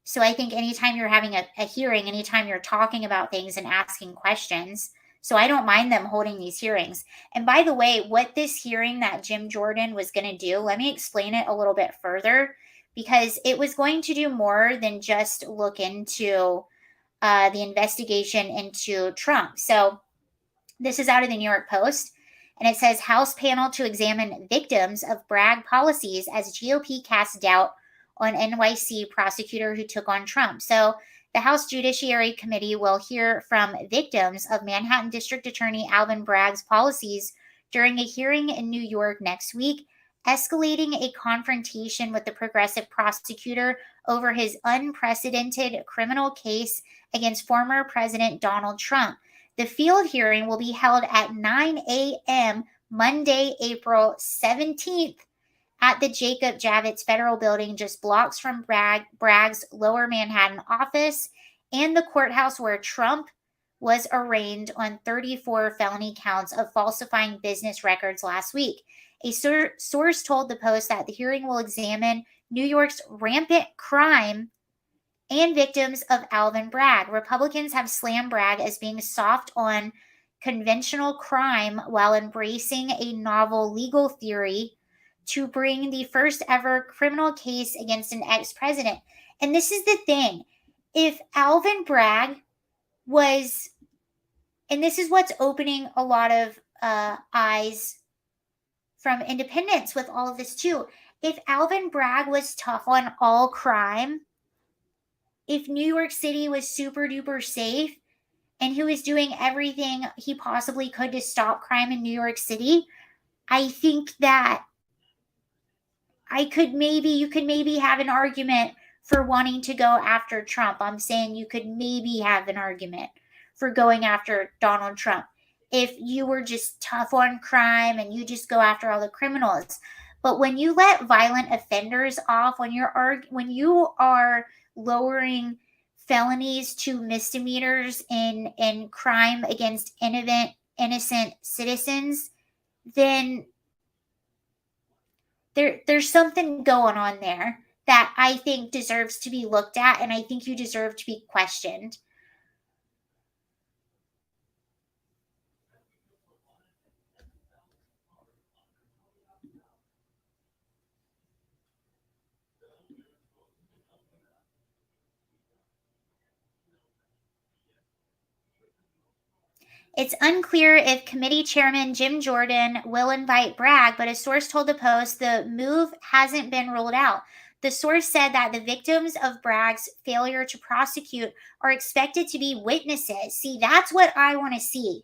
So I think anytime you're having a hearing, anytime you're talking about things and asking questions, so I don't mind them holding these hearings. And by the way, what this hearing that Jim Jordan was going to do, let me explain it a little bit further, because it was going to do more than just look into the investigation into Trump. So this is out of the New York Post, and it says House panel to examine victims of Bragg policies as GOP casts doubt on NYC prosecutor who took on Trump. So the House Judiciary Committee will hear from victims of Manhattan District Attorney Alvin Bragg's policies during a hearing in New York next week, escalating a confrontation with the progressive prosecutor over his unprecedented criminal case against former President Donald Trump. The field hearing will be held at 9 a.m. Monday, April 17th at the Jacob Javits Federal Building, just blocks from Bragg's Lower Manhattan office and the courthouse where Trump was arraigned on 34 felony counts of falsifying business records last week. A source told the Post that the hearing will examine New York's rampant crime and victims of Alvin Bragg. Republicans have slammed Bragg as being soft on conventional crime while embracing a novel legal theory to bring the first ever criminal case against an ex-president. And this is the thing. If Alvin Bragg was, and this is what's opening a lot of eyes from independents with all of this too. If Alvin Bragg was tough on all crime, if New York City was super duper safe, and he was doing everything he possibly could to stop crime in New York City, I think that you could maybe have an argument for wanting to go after Trump. I'm saying you could maybe have an argument for going after Donald Trump if you were just tough on crime and you just go after all the criminals. But when you let violent offenders off, when you are lowering felonies to misdemeanors in crime against innocent citizens, then there's something going on there that I think deserves to be looked at, and I think you deserve to be questioned. It's unclear if committee chairman Jim Jordan will invite Bragg, but a source told the Post the move hasn't been ruled out. The source said that the victims of Bragg's failure to prosecute are expected to be witnesses. See, that's what I want to see.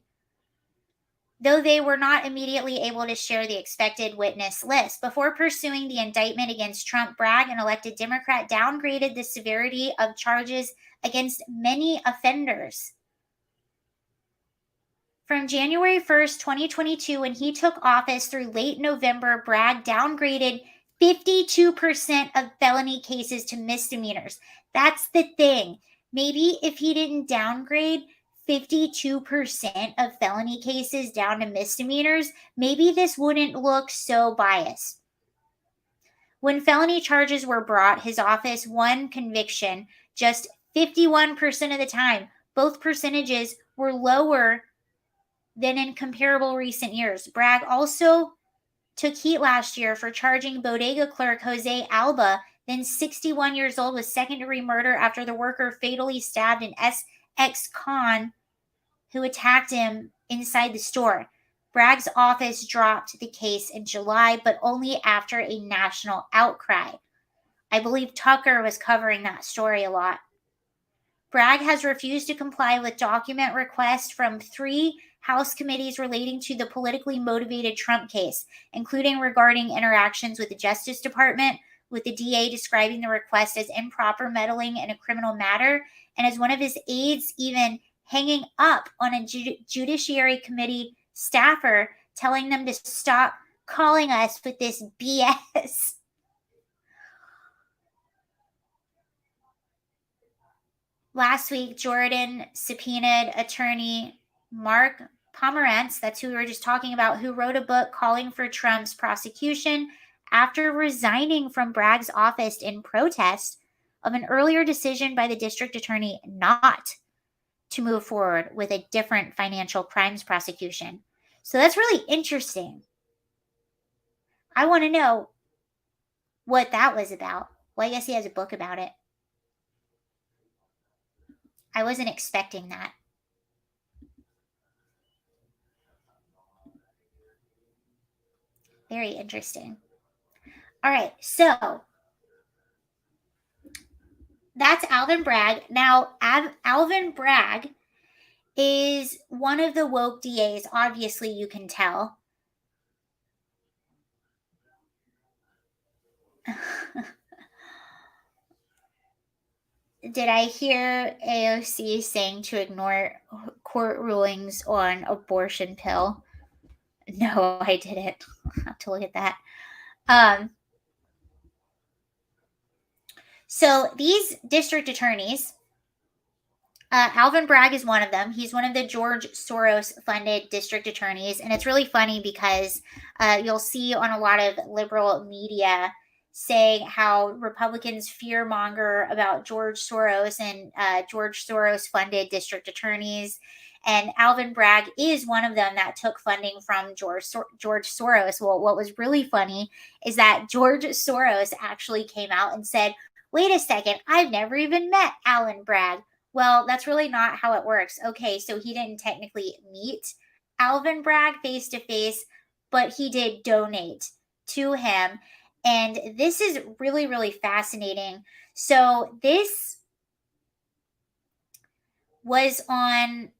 Though they were not immediately able to share the expected witness list. Before pursuing the indictment against Trump, Bragg, an elected Democrat, downgraded the severity of charges against many offenders. From January 1st, 2022, when he took office through late November, Bragg downgraded 52% of felony cases to misdemeanors. That's the thing. Maybe if he didn't downgrade 52% of felony cases down to misdemeanors, maybe this wouldn't look so biased. When felony charges were brought, his office won conviction just 51% of the time. Both percentages were lower than in comparable recent years. Bragg also took heat last year for charging bodega clerk Jose Alba, then 61 years old, with second-degree murder after the worker fatally stabbed an ex-con who attacked him inside the store. Bragg's office dropped the case in July, but only after a national outcry. I believe Tucker was covering that story a lot. Bragg has refused to comply with document requests from 3 House committees relating to the politically motivated Trump case, including regarding interactions with the Justice Department, with the DA describing the request as improper meddling in a criminal matter, and as one of his aides even hanging up on a Judiciary Committee staffer, telling them to stop calling us with this BS. Last week, Jordan subpoenaed attorney Mark Pomerantz, that's who we were just talking about, who wrote a book calling for Trump's prosecution after resigning from Bragg's office in protest of an earlier decision by the district attorney not to move forward with a different financial crimes prosecution. So that's really interesting. I want to know what that was about. Well, I guess he has a book about it. I wasn't expecting that. Very interesting. All right, so that's Alvin Bragg. Now, Alvin Bragg is one of the woke DAs. Obviously, you can tell. Did I hear AOC saying to ignore court rulings on abortion pill? No, I didn't. I'll have to look at that. So these district attorneys, Alvin Bragg is one of them. He's one of the George Soros-funded district attorneys. And it's really funny because you'll see on a lot of liberal media saying how Republicans fearmonger about George Soros and George Soros-funded district attorneys. And Alvin Bragg is one of them that took funding from George Soros. Well, what was really funny is that George Soros actually came out and said, wait a second, I've never even met Alvin Bragg. Well, that's really not how it works. Okay, so he didn't technically meet Alvin Bragg face to face, but he did donate to him. And this is really, really fascinating. So this was on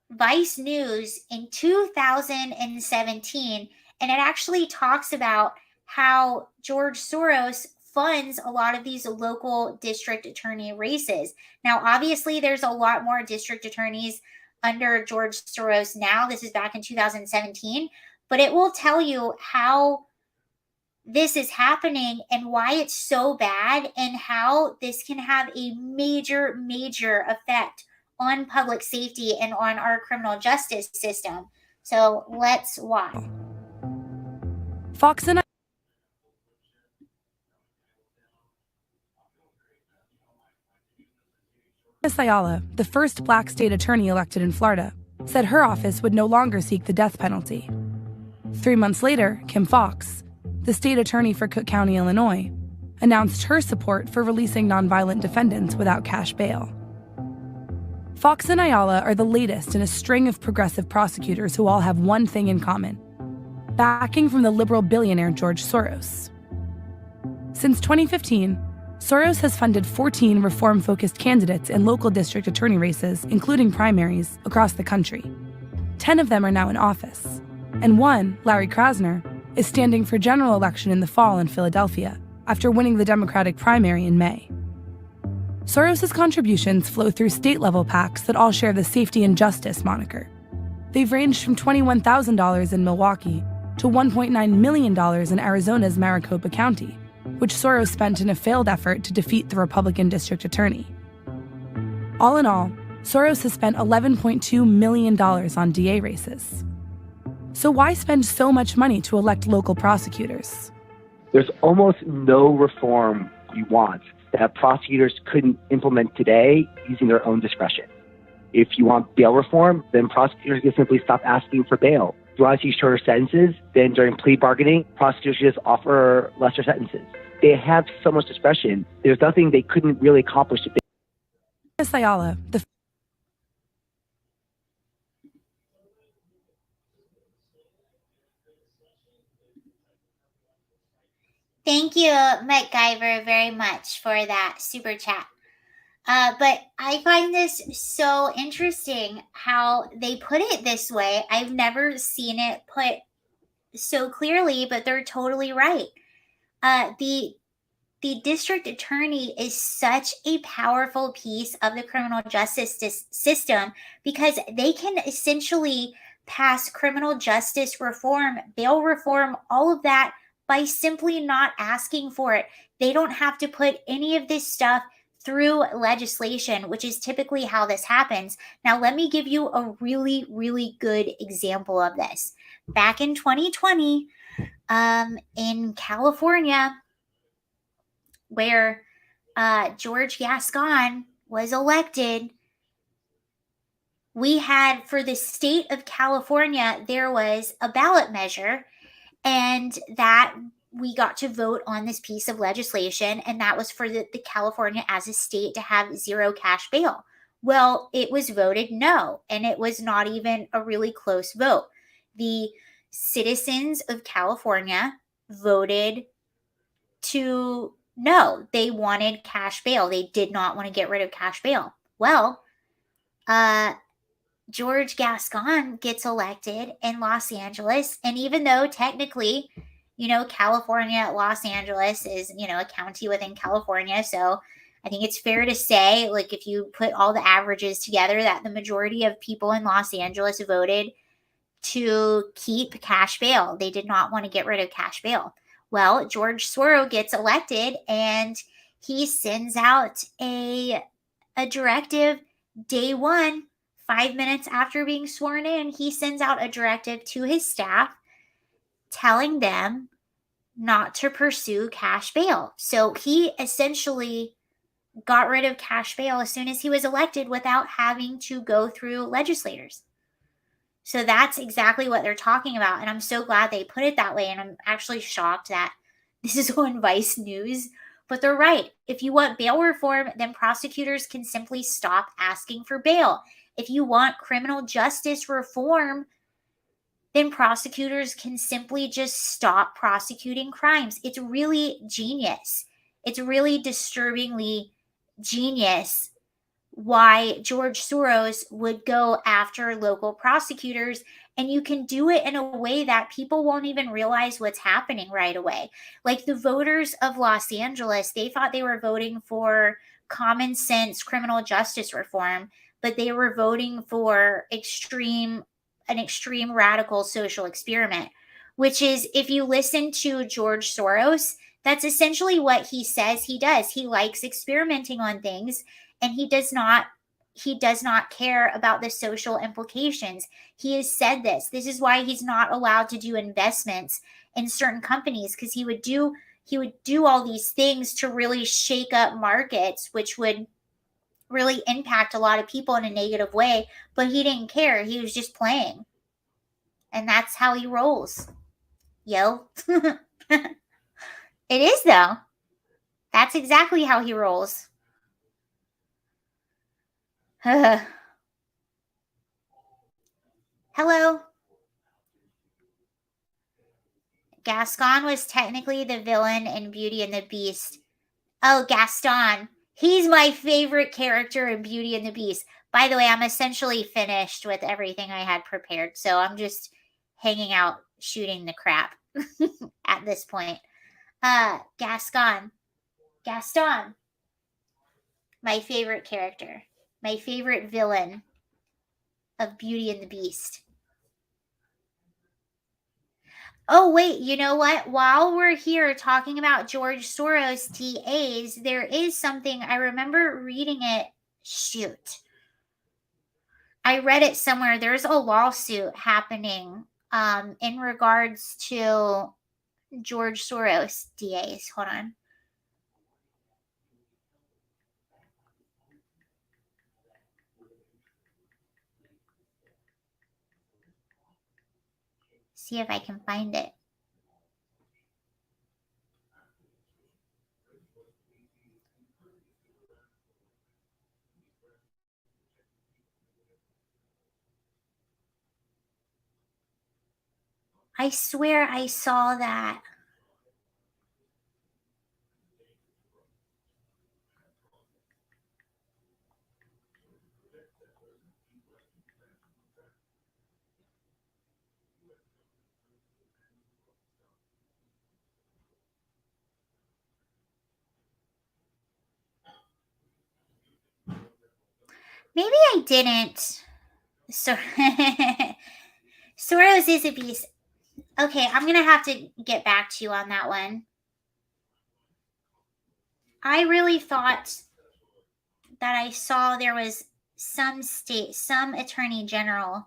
Vice News in 2017, and it actually talks about how George Soros funds a lot of these local district attorney races. Now, obviously, there's a lot more district attorneys under George Soros now. This is back in 2017, but it will tell you how this is happening and why it's so bad and how this can have a major, major effect on public safety and on our criminal justice system. So let's watch. Fox and Ayala, the first black state attorney elected in Florida, said her office would no longer seek the death penalty. 3 months later, Kim Foxx, the state attorney for Cook County, Illinois, announced her support for releasing nonviolent defendants without cash bail. Fox and Ayala are the latest in a string of progressive prosecutors who all have one thing in common: backing from the liberal billionaire George Soros. Since 2015, Soros has funded 14 reform-focused candidates in local district attorney races, including primaries, across the country. 10 of them are now in office, and one, Larry Krasner, is standing for general election in the fall in Philadelphia after winning the Democratic primary in May. Soros' contributions flow through state-level PACs that all share the Safety and Justice moniker. They've ranged from $21,000 in Milwaukee to $1.9 million in Arizona's Maricopa County, which Soros spent in a failed effort to defeat the Republican district attorney. All in all, Soros has spent $11.2 million on DA races. So why spend so much money to elect local prosecutors? There's almost no reform you want that prosecutors couldn't implement today using their own discretion. If you want bail reform, then prosecutors can simply stop asking for bail. If you want to see shorter sentences, then during plea bargaining, prosecutors just offer lesser sentences. They have so much discretion. There's nothing they couldn't really accomplish if they... Sayala, the Thank you, MacGyver, very much for that super chat. But I find this so interesting how they put it this way. I've never seen it put so clearly, but they're totally right. The district attorney is such a powerful piece of the criminal justice system because they can essentially pass criminal justice reform, bail reform, all of that by simply not asking for it. They don't have to put any of this stuff through legislation, which is typically how this happens. Now, let me give you a really, really good example of this. Back in 2020, in California, where George Gascon was elected, we had, for the state of California, there was a ballot measure, and that we got to vote on this piece of legislation, and that was for the California as a state to have zero cash bail. Well, it was voted no, and it was not even a really close vote. The citizens of California voted to no. They wanted cash bail. They did not want to get rid of cash bail. Well, George Gascon gets elected in Los Angeles, and even though technically, California, Los Angeles is, a county within California, so I think it's fair to say, like, if you put all the averages together, that the majority of people in Los Angeles voted to keep cash bail. They did not want to get rid of cash bail. Well, George Soros gets elected, and he sends out a directive day one. 5 minutes after being sworn in, he sends out a directive to his staff telling them not to pursue cash bail. So he essentially got rid of cash bail as soon as he was elected without having to go through legislators. So that's exactly what they're talking about. And I'm so glad they put it that way. And I'm actually shocked that this is on Vice News. But they're right. If you want bail reform, then prosecutors can simply stop asking for bail. If you want criminal justice reform, then prosecutors can simply just stop prosecuting crimes. It's really genius. It's really disturbingly genius why George Soros would go after local prosecutors, and you can do it in a way that people won't even realize what's happening right away. Like the voters of Los Angeles, they thought they were voting for common sense criminal justice reform, but they were voting for an extreme radical social experiment, which is, if you listen to George Soros, that's essentially what he says he does. He likes experimenting on things, and he does not care about the social implications. He has said this. This is why he's not allowed to do investments in certain companies, because he would do all these things to really shake up markets, which would really impact a lot of people in a negative way, but he didn't care. He was just playing. And that's how he rolls. Yo. It is, though. That's exactly how he rolls. Hello. Gaston was technically the villain in Beauty and the Beast. Oh, Gaston. He's my favorite character in Beauty and the Beast. By the way, I'm essentially finished with everything I had prepared, so I'm just hanging out shooting the crap at this point. Gaston. My favorite character. My favorite villain of Beauty and the Beast. Oh, wait, you know what? While we're here talking about George Soros DAs, there is something, I remember reading it. Shoot. I read it somewhere. There's a lawsuit happening in regards to George Soros DAs. Hold on. See if I can find it. I swear I saw that. Maybe I didn't. So Soros is a beast. Okay, I'm going to have to get back to you on that one. I really thought that I saw there was some attorney general.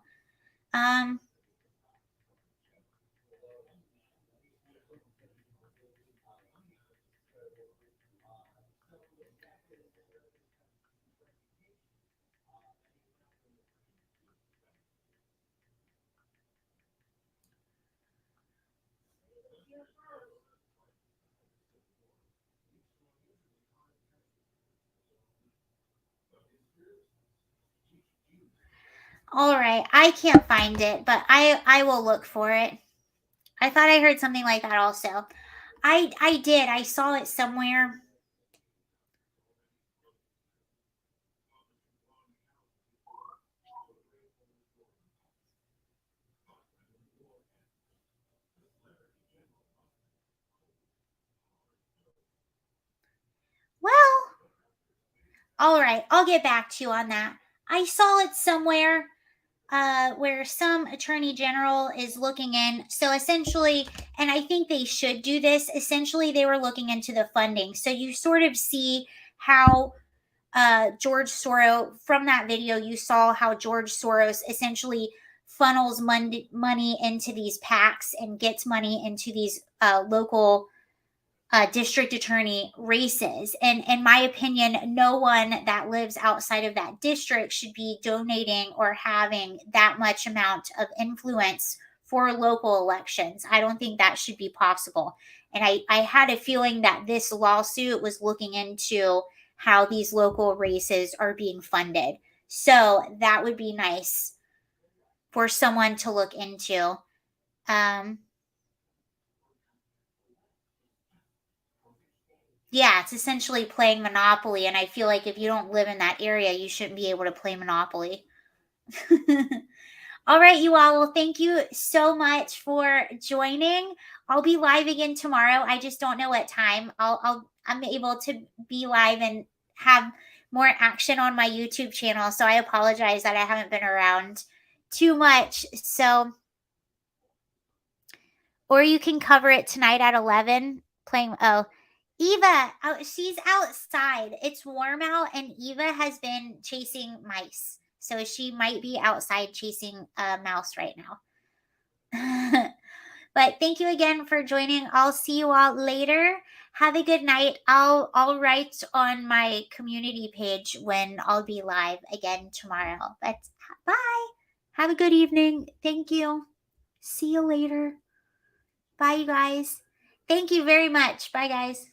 All right, I can't find it, but I will look for it. I thought I heard something like that also. I did. I saw it somewhere. Well, all right, I'll get back to you on that. I saw it somewhere where some attorney general is looking in. So essentially, and I think they should do this, essentially they were looking into the funding. So you sort of see how George Soros, from that video, you saw how George Soros essentially funnels money into these PACs and gets money into these local district attorney races. And in my opinion, no one that lives outside of that district should be donating or having that much amount of influence for local elections. I don't think that should be possible. And I had a feeling that this lawsuit was looking into how these local races are being funded. So that would be nice for someone to look into. Yeah, it's essentially playing Monopoly, and I feel like if you don't live in that area, you shouldn't be able to play Monopoly. All right, you all. Well, thank you so much for joining. I'll be live again tomorrow. I just don't know what time. I'm able to be live and have more action on my YouTube channel. So I apologize that I haven't been around too much. So, or you can cover it tonight at 11 playing. Oh, Eva, she's outside. It's warm out, and Eva has been chasing mice. So she might be outside chasing a mouse right now. But thank you again for joining. I'll see you all later. Have a good night. I'll write on my community page when I'll be live again tomorrow. But bye. Have a good evening. Thank you. See you later. Bye, you guys. Thank you very much. Bye, guys.